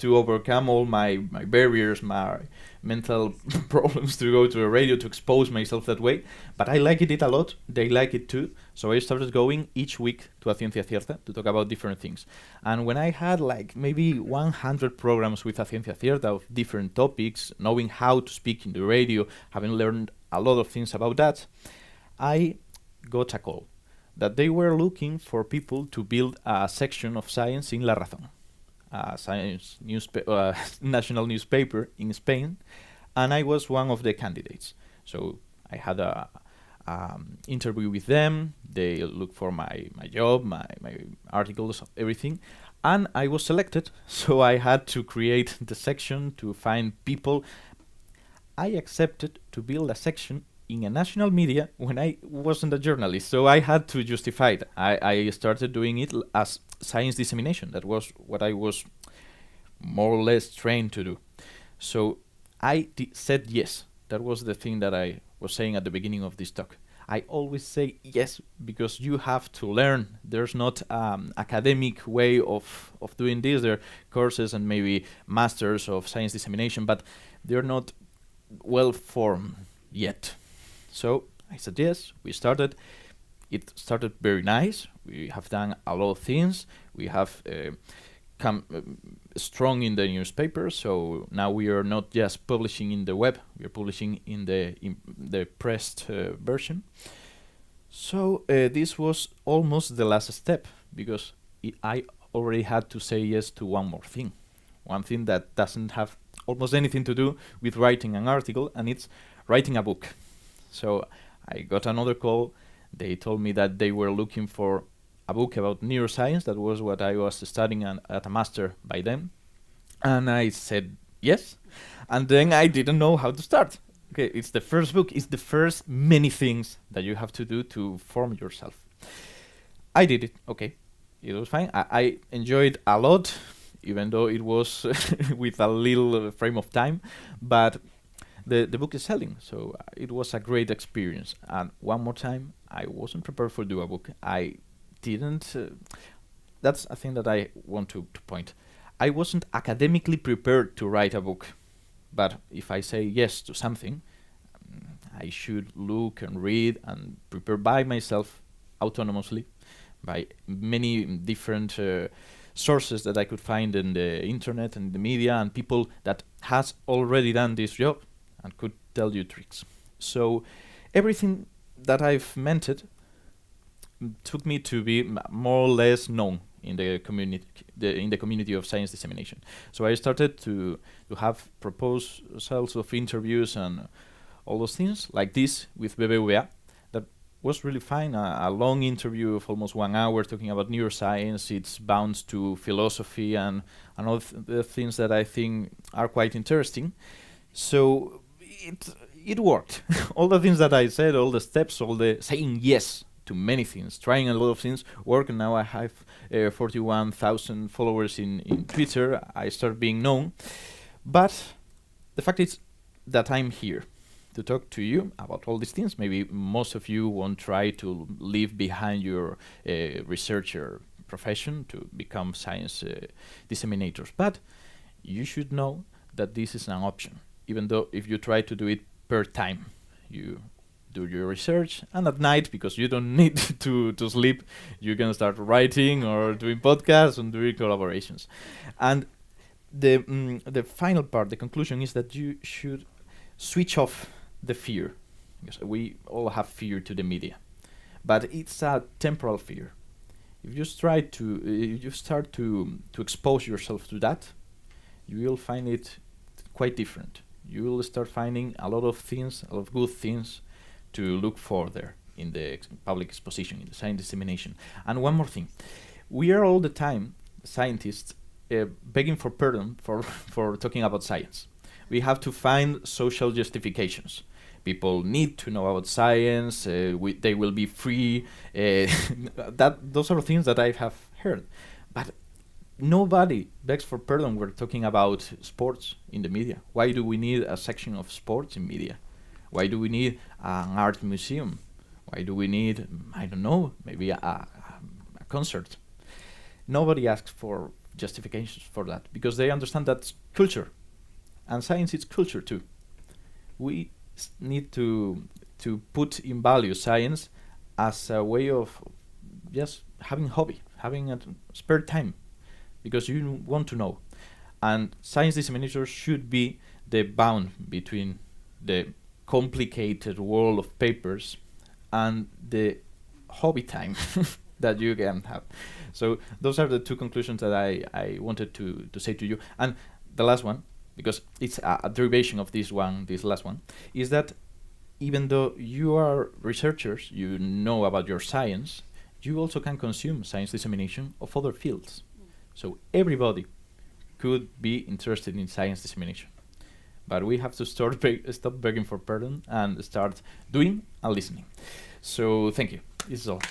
overcome all my barriers, my mental problems to go to a radio to expose myself that way. But I liked it a lot. They like it too. So I started going each week to A Ciencia Cierta to talk about different things. And when I had like maybe 100 programs with A Ciencia Cierta of different topics, knowing how to speak in the radio, having learned a lot of things about that, I got a call that they were looking for people to build a section of science in La Razón, a science national newspaper in Spain, and I was one of the candidates. So I had a interview with them. They looked for my job, my articles, everything, and I was selected. So I had to create the section to find people. I accepted to build a section in a national media when I wasn't a journalist, so I had to justify it. I started doing it as science dissemination. That was what I was more or less trained to do. So I said yes. That was the thing that I was saying at the beginning of this talk. I always say yes because you have to learn. There's not academic way of doing this. There are courses and maybe masters of science dissemination, but they're not well formed yet. So I said yes, we started. It started very nice. We have done a lot of things. We have come strong in the newspaper. So now we are not just publishing in the web, we are publishing in the pressed version. So this was almost the last step because I already had to say yes to one more thing. One thing that doesn't have almost anything to do with writing an article, and it's writing a book. So I got another call. They told me that they were looking for a book about neuroscience. That was what I was studying at a master by them. And I said yes. And then I didn't know how to start. Okay, it's the first book. It's the first many things that you have to do to form yourself. I did it. Okay, it was fine. I enjoyed a lot, even though it was with a little frame of time. But the book is selling, so it was a great experience. And one more time, I wasn't prepared for do a book. I didn't. That's a thing that I want to point. I wasn't academically prepared to write a book, but if I say yes to something, I should look and read and prepare by myself, autonomously, by many different sources that I could find in the internet and the media, and people that has already done this job and could tell you tricks. So everything that I've mentioned took me to be more or less known in the community of science dissemination. So I started to have proposals of interviews and all those things like this with BBVA. That was really fine. A long interview of almost 1 hour talking about neuroscience, its bounds to philosophy and all the things that I think are quite interesting. So it worked. All the things that I said, all the steps, all the saying yes to many things, trying a lot of things work. And now I have 41,000 followers in Twitter. I start being known. But the fact is that I'm here to talk to you about all these things. Maybe most of you won't try to leave behind your researcher profession to become science disseminators. But you should know that this is an option. Even though if you try to do it per time, you do your research, and at night, because you don't need to sleep, you can start writing or doing podcasts and doing collaborations. And the final part, the conclusion is that you should switch off the fear, because we all have fear to the media, but it's a temporal fear. If you start to expose yourself to that, you will find it quite different. You will start finding a lot of things, a lot of good things to look for there in the public exposition, in the science dissemination. And one more thing, we are all the time, scientists, begging for pardon for talking about science. We have to find social justifications. People need to know about science. They will be free. Those are things that I have heard, but nobody begs for pardon. We're talking about sports in the media. Why do we need a section of sports in media? Why do we need an art museum? Why do we need, I don't know, maybe a concert? Nobody asks for justifications for that, because they understand that's culture, and science is culture too. We need to put in value science as a way of just having hobby, having a spare time, because you want to know. And science disseminators should be the bound between the complicated world of papers and the hobby time that you can have. So those are the two conclusions that I wanted to say to you. And the last one, because it's a derivation of this last one, is that even though you are researchers, you know about your science, you also can consume science dissemination of other fields. So everybody could be interested in science dissemination. But we have to stop begging for pardon and start doing and listening. So thank you. This is all.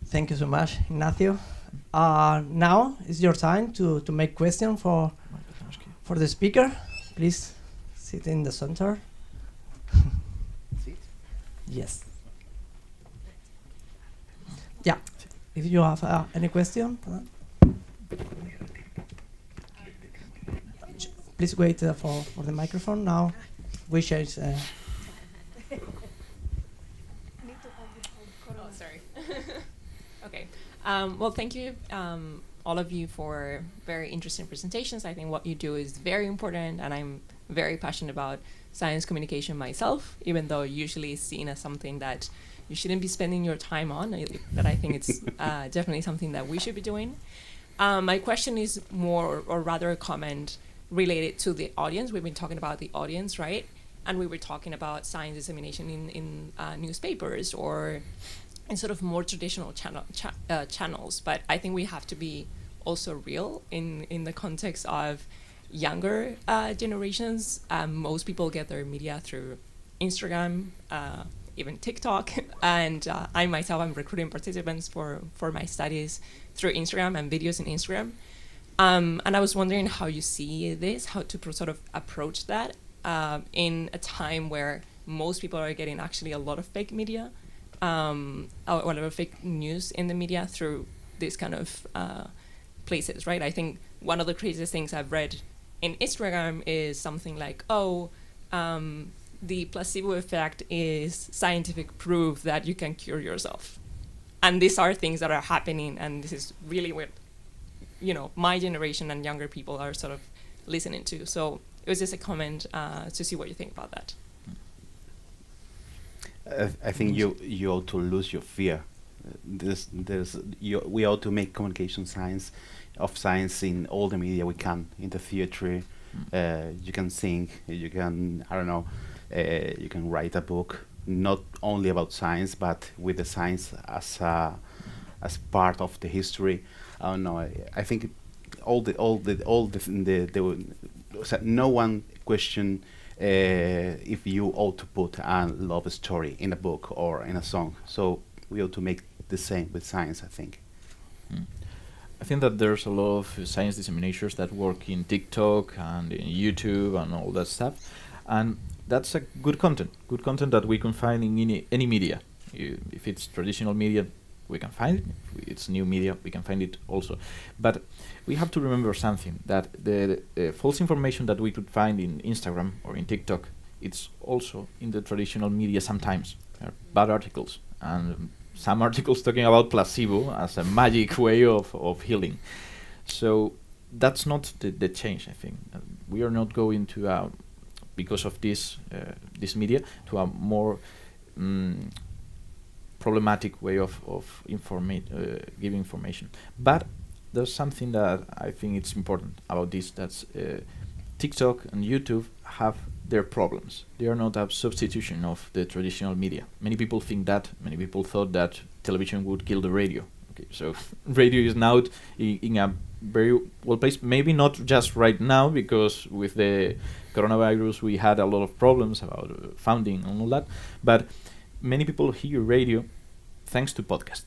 Thank you so much, Ignacio. Now is your time to make questions for the speaker. Please sit in the center. Yes. Yeah. If you have any question, please wait for the microphone. Now we change. Sorry. Okay. Well, thank you, all of you, for very interesting presentations. I think what you do is very important, and I'm very passionate about science communication myself, even though usually it's seen as something that you shouldn't be spending your time on. But I think it's definitely something that we should be doing. My question is more, or rather a comment, related to the audience. We've been talking about the audience, right? And we were talking about science dissemination in newspapers or in sort of more traditional channels. But I think we have to be also real in the context of younger generations. Most people get their media through Instagram, even TikTok, and I myself am recruiting participants for my studies through Instagram and videos in Instagram. And I was wondering how you see this, how to sort of approach that in a time where most people are getting actually a lot of fake media, or a lot of fake news in the media through these kind of places, right? I think one of the craziest things I've read in Instagram is something like, the placebo effect is scientific proof that you can cure yourself. And these are things that are happening, and this is really what, my generation and younger people are sort of listening to. So it was just a comment to see what you think about that. I think you ought to lose your fear. We ought to make communication science in all the media we can, in the theater. You can sing, you can, I don't know, you can write a book, not only about science, but with the science as part of the history. I don't know. I think no one question if you ought to put a love story in a book or in a song. So we ought to make the same with science, I think. I think that there's a lot of science disseminators that work in TikTok and in YouTube and all that stuff, and that's a good content that we can find in any media. If it's traditional media, we can find it. If it's new media, we can find it also. But we have to remember something, that the false information that we could find in Instagram or in TikTok, it's also in the traditional media sometimes. bad articles, and some articles talking about placebo as a magic way of healing. So that's not the change, I think. We are not going to, because of this media, to a more problematic way of giving information. But there's something that I think it's important about this, that's TikTok and YouTube have their problems. They are not a substitution of the traditional media. Many people thought that television would kill the radio. Okay, so radio is now in a very well placed, maybe not just right now, because with the coronavirus we had a lot of problems about funding and all that, but many people hear radio thanks to podcast,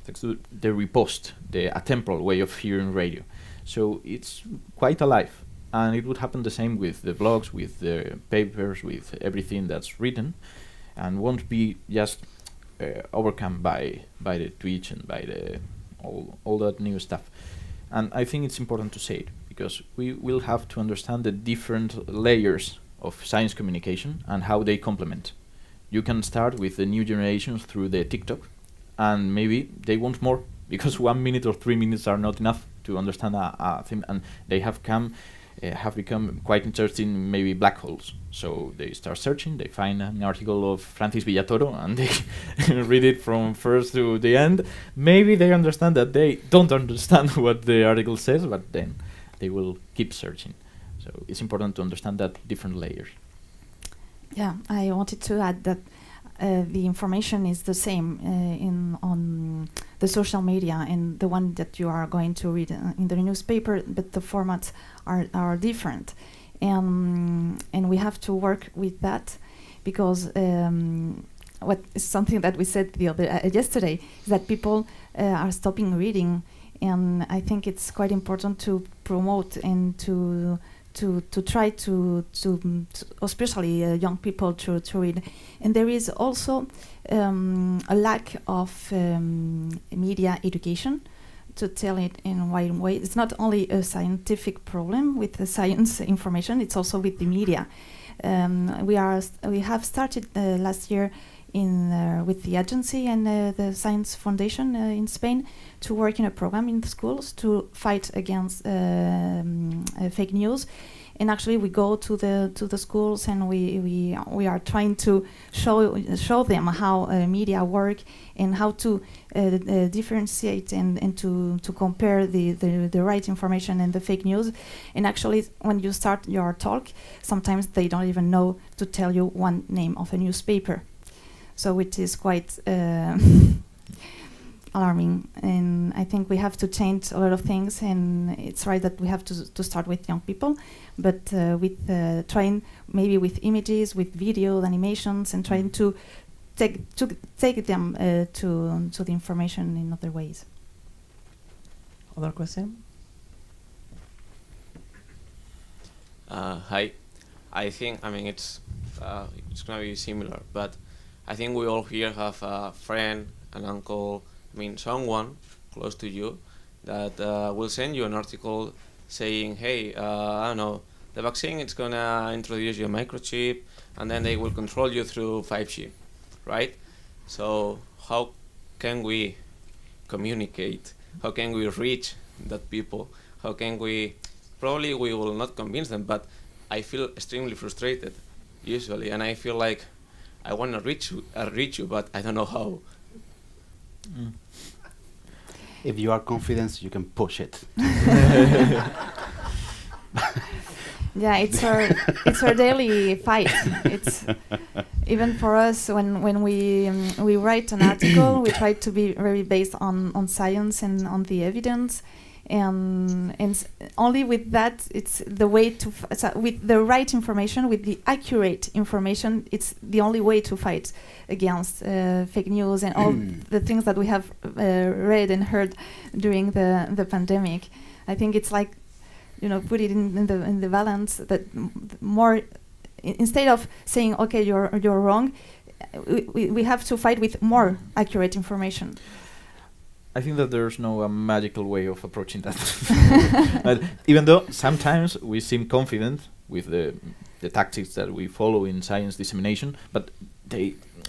thanks to the repost, the atemporal way of hearing radio. So it's quite alive, and it would happen the same with the blogs, with the papers, with everything that's written, and won't be just overcome by the Twitch and by the all that new stuff. And I think it's important to say it, because we will have to understand the different layers of science communication and how they complement. You can start with the new generations through the TikTok, and maybe they want more, because 1 minute or 3 minutes are not enough to understand a thing, and they have become quite interested in maybe black holes. So they start searching, they find an article of Francis Villatoro, and they read it from first to the end. Maybe they understand that they don't understand what the article says, but then they will keep searching. So it's important to understand that different layers. Yeah, I wanted to add that the information is the same on the social media and the one that you are going to read in the newspaper, but the formats are different, and we have to work with that, because what is something that we said yesterday is that people are stopping reading, and I think it's quite important to promote and to try to especially young people to read. And there is also a lack of media education, to tell it in a wide way. It's not only a scientific problem with the science information, it's also with the media. We have started last year with the agency and the Science Foundation in Spain to work in a program in the schools to fight against fake news. And actually, we go to the schools, and we are trying to show them how media work and how to differentiate and to compare the right information and the fake news. And actually, when you start your talk, sometimes they don't even know to tell you one name of a newspaper. So it is quite alarming, and I think we have to change a lot of things. And it's right that we have to start with young people, but with trying maybe with images, with video, animations, and trying to take them to the information in other ways. Other question? Hi. I mean, it's going to be similar, but I think we all here have a friend, an uncle, someone close to you that will send you an article saying, hey, I don't know, the vaccine is going to introduce you a microchip, and then they will control you through 5G, right? So how can we communicate? How can we reach that people? How can we, probably we will not convince them, but I feel extremely frustrated usually, and I feel like I want to reach you, but I don't know how. If you are confident, you can push it. Yeah, it's our daily fight. It's even for us when we write an article, we try to be very based on science and on the evidence. And only with that, it's the way to with the right information, with the accurate information, it's the only way to fight against fake news and all the things that we have read and heard during the pandemic. I think it's like, put it in the balance that more instead of saying okay you're wrong, we have to fight with more accurate information. I think that there's no magical way of approaching that. But even though sometimes we seem confident with the tactics that we follow in science dissemination, but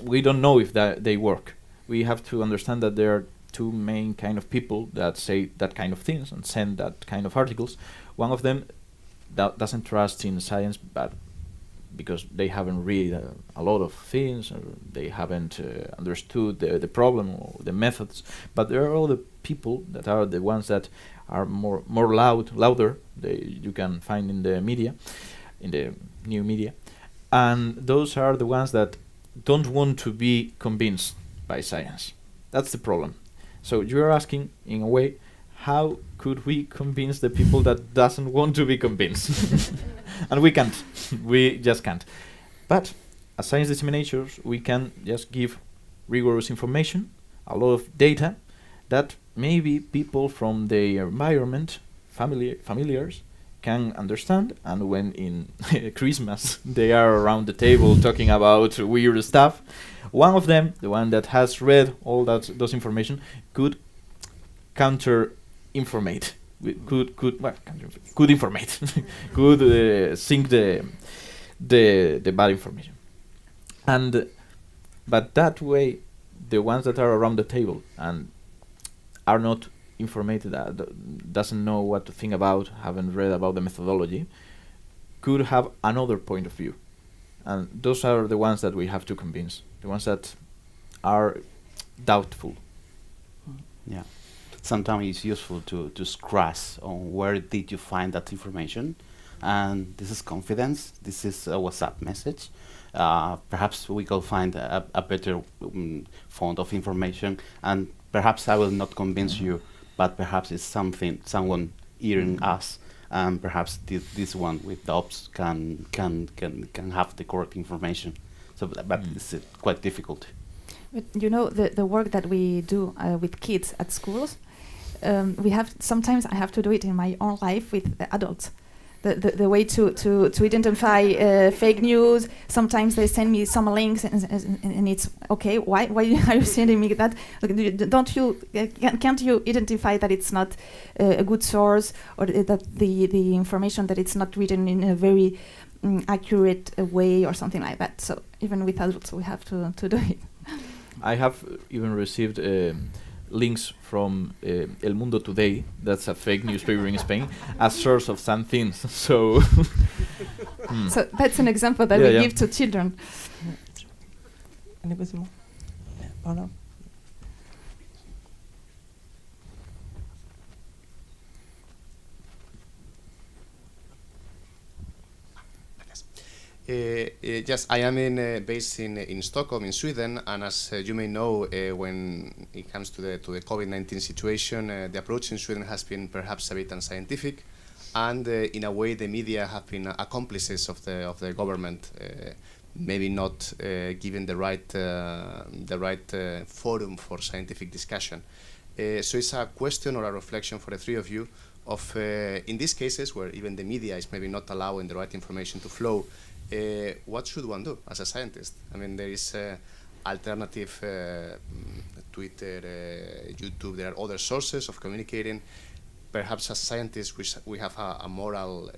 we don't know if they work. We have to understand that there are two main kind of people that say that kind of things and send that kind of articles. One of them doesn't trust in science, but because they haven't read a lot of things, or they haven't understood the problem or the methods. But there are other people that are the ones that are more louder. You can find in the media, in the new media, and those are the ones that don't want to be convinced by science. That's the problem. So you're asking, in a way, how could we convince the people that doesn't want to be convinced? And we can't. We just can't. But as science disseminators, we can just give rigorous information, a lot of data that maybe people from the environment, familiars, can understand. And when in Christmas they are around the table talking about weird stuff, one of them, the one that has read all those information, could counter-informate. Could informate, could sync the bad information, but that way, the ones that are around the table and are not informated, doesn't know what to think about, haven't read about the methodology, could have another point of view, and those are the ones that we have to convince, the ones that are doubtful. Yeah. Sometimes it's useful to stress on where did you find that information, and this is confidence. This is a WhatsApp message. Perhaps we could find a better font of information, and perhaps I will not convince you, but perhaps it's someone hearing us, and perhaps this one with doubts can have the correct information. So, but it's quite difficult. But you know, the work that we do with kids at schools, sometimes I have to do it in my own life with the adults. The way to identify fake news. Sometimes they send me some links and it's okay. Why are you sending me that? Can't you identify that it's not a good source, or that the information that it's not written in a very accurate way or something like that? So even with adults, we have to do it. I have even received links from El Mundo Today, that's a fake newspaper in Spain, as source of some things. So, so that's an example that we give to children. Any question more? Paula? Yes, I am based in Stockholm, in Sweden, and as you may know, when it comes to the COVID-19 situation, the approach in Sweden has been perhaps a bit unscientific, and in a way, the media have been accomplices of the government, maybe not given the right forum for scientific discussion. So it's a question or a reflection for the three of you of in these cases where even the media is maybe not allowing the right information to flow. What should one do as a scientist? I mean, there is alternative Twitter, YouTube. There are other sources of communicating. Perhaps as scientists, we have a moral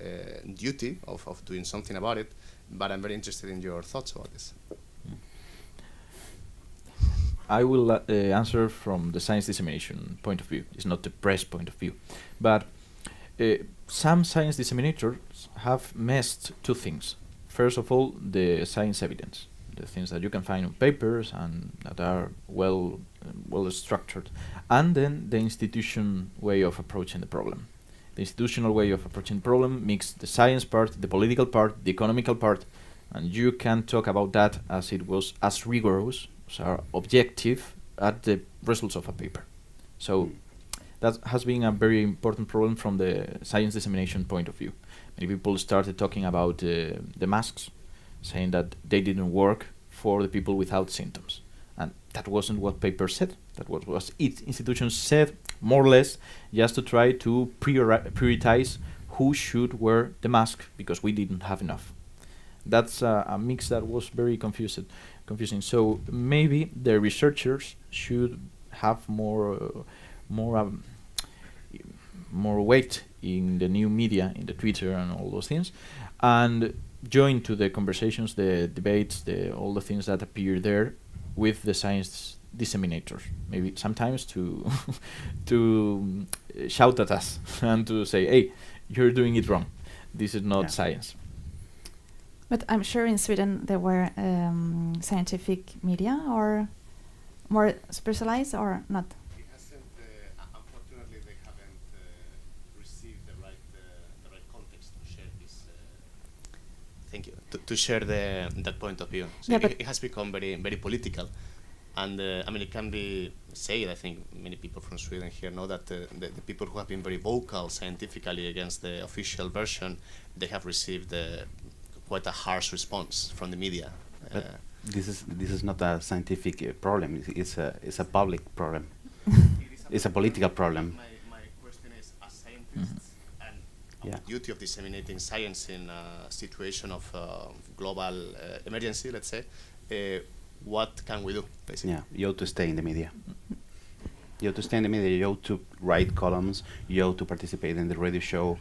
duty of doing something about it. But I'm very interested in your thoughts about this. I will answer from the science dissemination point of view. It's not the press point of view. But some science disseminators have messed two things. First of all, the science evidence, the things that you can find on papers and that are well structured, and then the institution way of approaching the problem. The institutional way of approaching the problem mixed the science part, the political part, the economical part, and you can talk about that as it was as rigorous, so objective at the results of a paper. So that has been a very important problem from the science dissemination point of view. Many people started talking about the masks, saying that they didn't work for the people without symptoms. And that wasn't what paper said. That was it. Institutions said, more or less, just to try to prioritize who should wear the mask, because we didn't have enough. That's a mix that was very confusing. So maybe the researchers should have more weight in the new media, in the Twitter and all those things, and join to the conversations, the debates, all the things that appear there with the science disseminators. Maybe sometimes to to shout at us and to say, "Hey, you're doing it wrong. This is not science." But I'm sure in Sweden there were scientific media or more specialized or not. It hasn't. Unfortunately, they haven't received the right context to share this. Thank you. To share that point of view. So Yeah, it has become very political, and I mean it can be said. I think many people from Sweden here know that the people who have been very vocal scientifically against the official version, they have received quite a harsh response from the media. This is not a scientific problem. It's a public problem. It's a political problem. My question is, as scientists and our duty of disseminating science in a situation of global emergency, let's say, what can we do, basically? Yeah, you have to stay in the media. You have to stay in the media. You have to write columns. You have to participate in the radio show,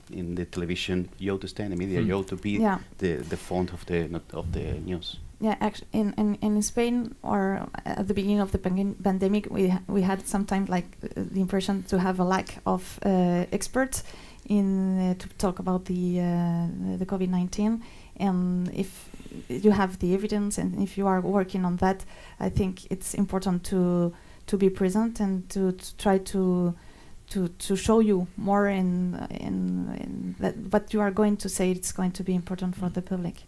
in the television. You have to stay in the media. You have to be the font of the news. Yeah, actually, in Spain, or at the beginning of the pandemic, we had sometimes like the impression to have a lack of experts in to talk about the COVID-19. And if you have the evidence and if you are working on that, I think it's important to be present and to try to show you more in that what you are going to say. It's going to be important for the public.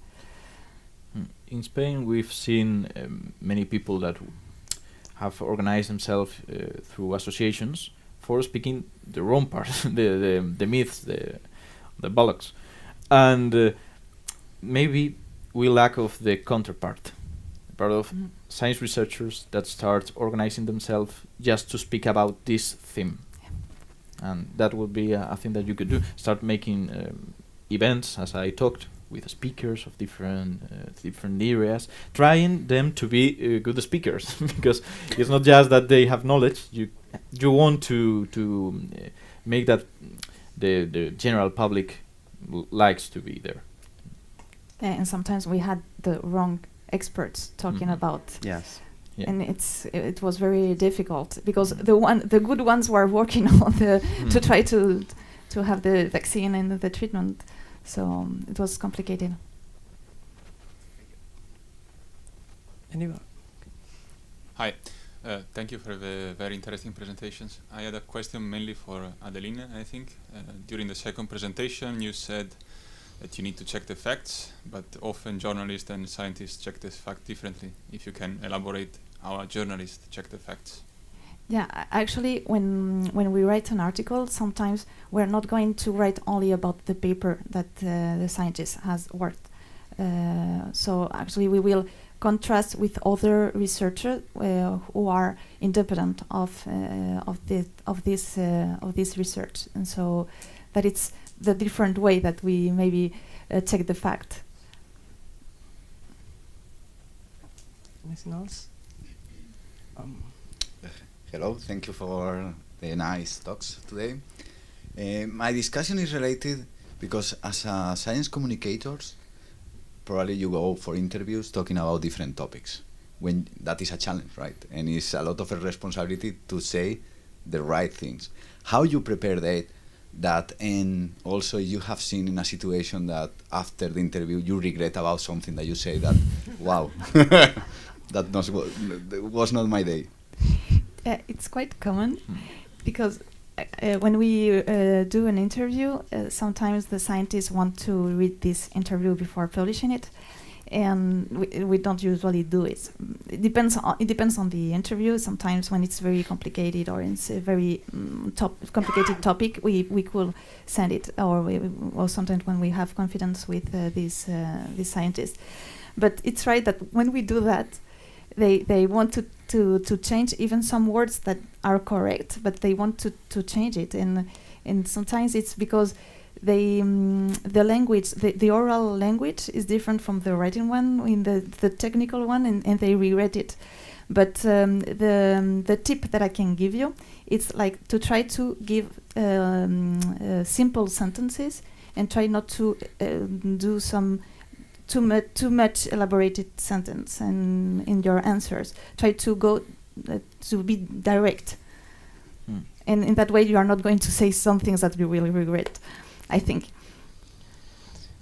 In Spain, we've seen many people that have organized themselves through associations for speaking the wrong part, the myths, the bollocks, and maybe we lack of the counterpart, part of science researchers that start organizing themselves just to speak about this theme. And that would be a thing that you could do. Start making events, as I talked, with speakers of different areas, trying them to be good speakers, because it's not just that they have knowledge. You want to make that the general public likes to be there. And sometimes we had the wrong experts talking about. Yes. Yeah. And it was very difficult because the good ones were working on to try to have the vaccine and the treatment, so it was complicated. Anyone? Hi, thank you for the very interesting presentations. I had a question mainly for Adeline, I think. During the second presentation you said that you need to check the facts, but often journalists and scientists check the fact differently. If you can elaborate how a journalist check the facts. Yeah, actually, when we write an article, sometimes we're not going to write only about the paper that the scientist has worked. So actually, we will contrast with other researchers who are independent of this research, and so that it's the different way that we maybe check the fact. Anything else? Hello, thank you for the nice talks today. My discussion is related because as a science communicators, probably you go for interviews talking about different topics. When that is a challenge, right? And it's a lot of a responsibility to say the right things. How you prepare that, and also you have seen in a situation that after the interview you regret about something that you say that, wow, that was not my day. It's quite common because when we do an interview, sometimes the scientists want to read this interview before publishing it, and we don't usually do it. It depends on the interview. Sometimes when it's very complicated or it's a very complicated topic, we could send it, or sometimes when we have confidence with these scientists. But it's right that when we do that, they want to change even some words that are correct, but they want to change it, and sometimes it's because the language, the oral language is different from the written one, in the technical one, and they rewrite it. But the tip that I can give you, it's like to try to give simple sentences and try not to do some too much elaborated sentence and in your answers. Try to go to be direct. And in that way, you are not going to say some things that you will regret, I think.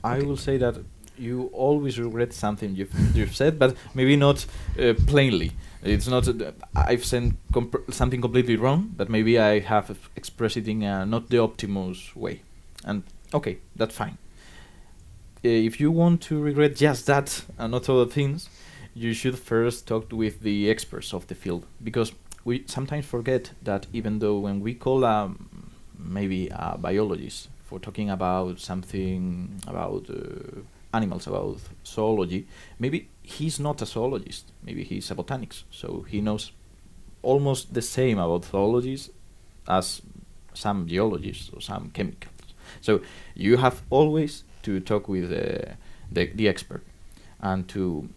I will say that you always regret something you've said, but maybe not plainly. It's not I've said something completely wrong, but maybe I have expressed it in not the optimus way. And okay, that's fine. If you want to regret just that and not other things, you should first talk with the experts of the field, because we sometimes forget that even though when we call maybe a biologist for talking about something about animals, about zoology, maybe he's not a zoologist, maybe he's a botanist, so he knows almost the same about zoologies as some geologists or some chemicals. So you have always to talk with the expert and to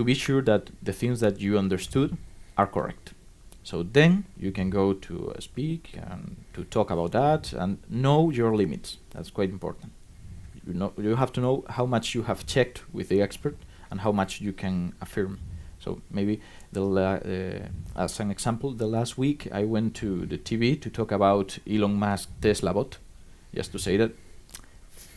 be sure that the things that you understood are correct. So then you can go to speak and to talk about that and know your limits. That's quite important. You have to know how much you have checked with the expert and how much you can affirm. So maybe as an example, the last week I went to the TV to talk about Elon Musk Tesla bot, just to say that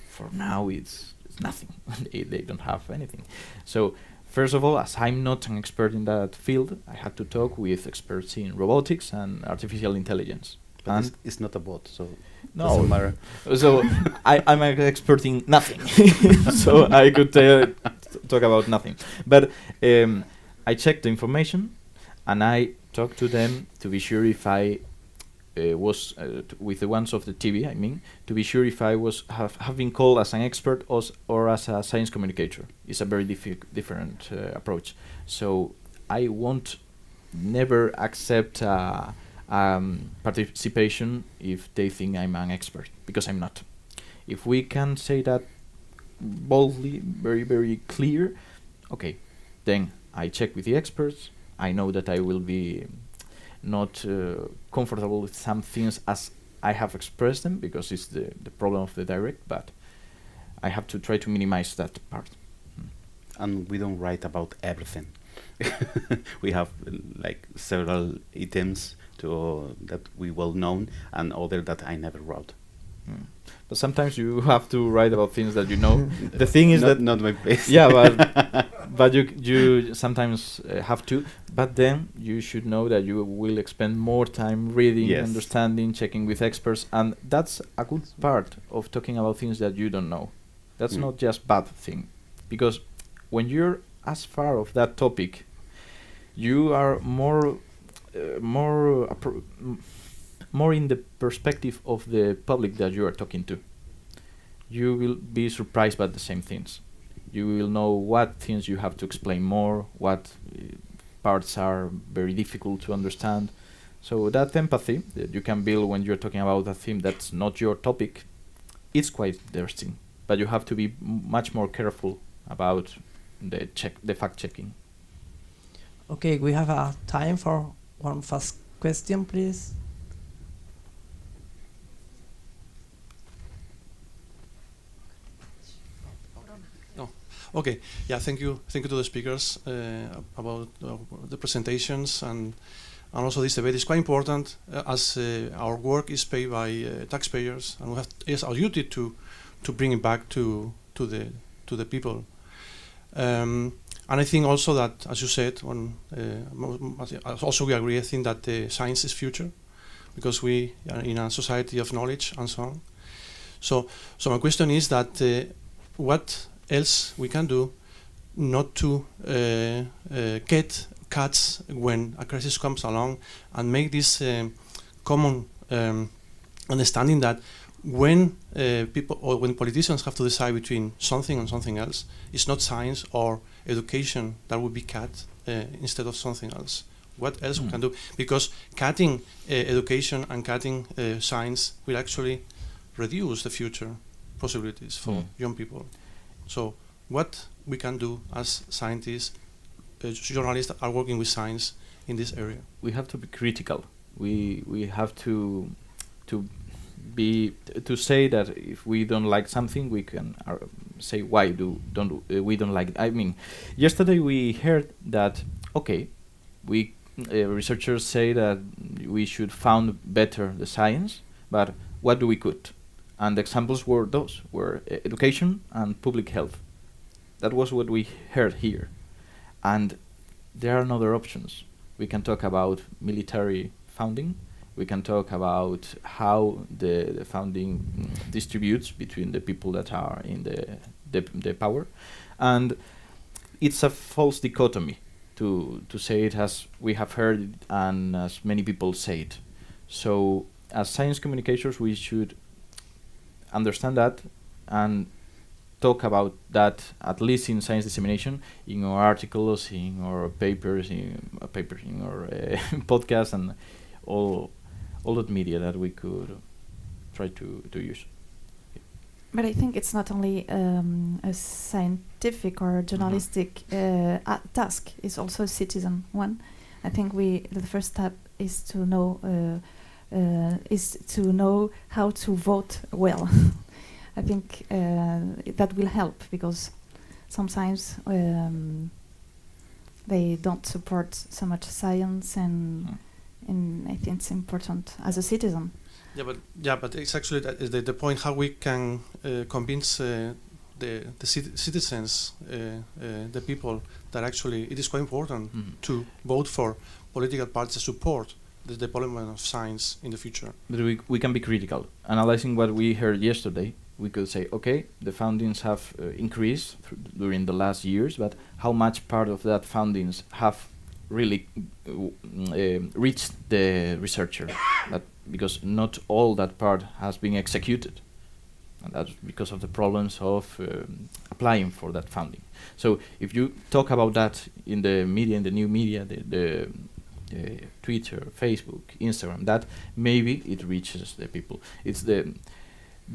for now it's nothing. they don't have anything. So first of all, as I'm not an expert in that field, I had to talk with experts in robotics and artificial intelligence. But And it's not a bot, so no, doesn't matter. So I'm an expert in nothing, so I could talk about nothing. But I checked the information, and I talked to them to be sure if I was with the ones of the TV. I mean, to be sure if I was have been called as an expert or as a science communicator. It's a very different approach. So I won't never accept participation if they think I'm an expert, because I'm not. If we can say that boldly, very, very clear, okay, then I check with the experts. I know that I will be not comfortable with some things as I have expressed them, because it's the problem of the direct, but I have to try to minimize that part. And we don't write about everything. We have like several items that we well known and other that I never wrote. But sometimes you have to write about things that you know. The thing is that not my place. Yeah, but you sometimes have to. But then you should know that you will spend more time reading, Yes. understanding, checking with experts, and that's a good part of talking about things that you don't know. That's not just bad thing, because when you're as far of that topic, you are more in the perspective of the public that you are talking to. You will be surprised by the same things. You will know what things you have to explain more, what parts are very difficult to understand. So that empathy that you can build when you're talking about a theme that's not your topic, it's quite interesting. But you have to be much more careful about the fact checking. Okay, we have time for one fast question, please. Okay, yeah, thank you to the speakers about the presentations, and also this debate is quite important as our work is paid by taxpayers, and we have it's our duty to bring it back to the people. And I think also that, as you said, also we agree. I think that science is future, because we are in a society of knowledge and so on. So my question is that what else we can do not to get cuts when a crisis comes along, and make this common understanding that when people or when politicians have to decide between something and something else, it's not science or education that would be cut instead of something else. What else we can do? Because cutting education and cutting science will actually reduce the future possibilities for young people. So what we can do as scientists, journalists that are working with science in this area? We have to be critical. We have to be to say that if we don't like something, we can say why we don't like it. I mean, yesterday we heard that we researchers say that we should found better the science, but what do we could? And the examples were education and public health. That was what we heard here, and there are other options. We can talk about military funding. We can talk about how the funding distributes between the people that are in the power. And it's a false dichotomy to say it as we have heard it and as many people say it. So as science communicators, we should understand that and talk about that, at least in science dissemination, in our articles, in our papers, in our podcasts, and all that media that we could try to use. But I think it's not only a scientific or journalistic task; it's also a citizen one. I think the first step is to know how to vote well. I think that will help, because sometimes they don't support so much science, and I think it's important as a citizen. Yeah, but it's actually the point how we can convince the citizens, the people, that actually it is quite important to vote for political parties that support the development of science in the future. But we can be critical. Analyzing what we heard yesterday, we could say, okay, the fundings have increased during the last years, but how much part of that fundings have really reached the researcher? Because not all that part has been executed, and that's because of the problems of applying for that funding. So if you talk about that in the media, in the new media, the Twitter, Facebook, Instagram, that maybe it reaches the people. It's the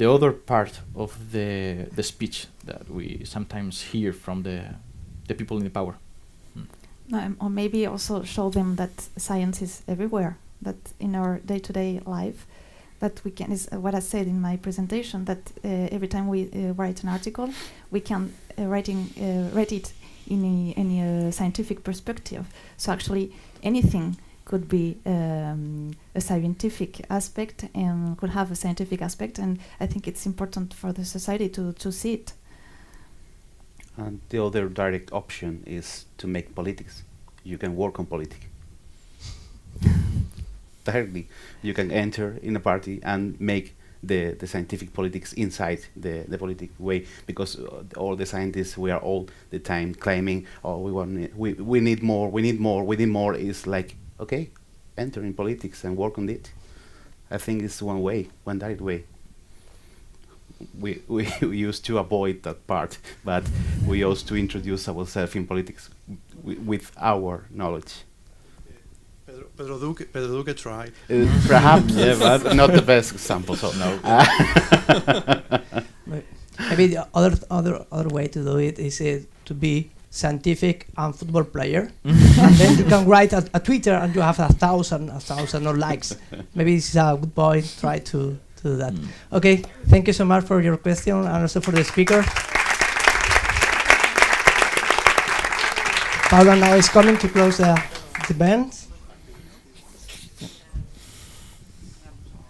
other part of the speech that we sometimes hear from the people in the power. Or maybe also show them that science is everywhere, that in our day-to-day life, that we can, is what I said in my presentation, that every time we write an article, we can write it in any scientific perspective. So actually anything could be a scientific aspect and could have a scientific aspect, and I think it's important for the society to see it. And the other direct option is to make politics. You can work on politics. Directly, you can enter in a party and make the scientific politics inside the politic way, because all the scientists, we are all the time claiming, oh, we need more, is like, okay, enter in politics and work on it. I think it's one direct way. We used to avoid that part, but we used to introduce ourselves in politics with our knowledge. Pedro Duque tried. Perhaps, yeah, but not the best example. So no. Maybe the other way to do it is to be scientific and football player, and then you can write a Twitter and you have 1,000 of likes. Maybe it's a good point. Try to do that. Okay, thank you so much for your question and also for the speaker. Paula now is coming to close the event.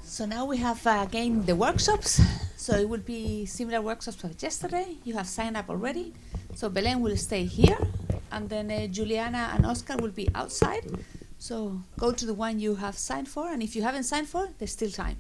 So now we have again the workshops. So it will be similar workshops to yesterday. You have signed up already. So Belen will stay here, and then Juliana and Oscar will be outside. So go to the one you have signed for, and if you haven't signed for, there's still time.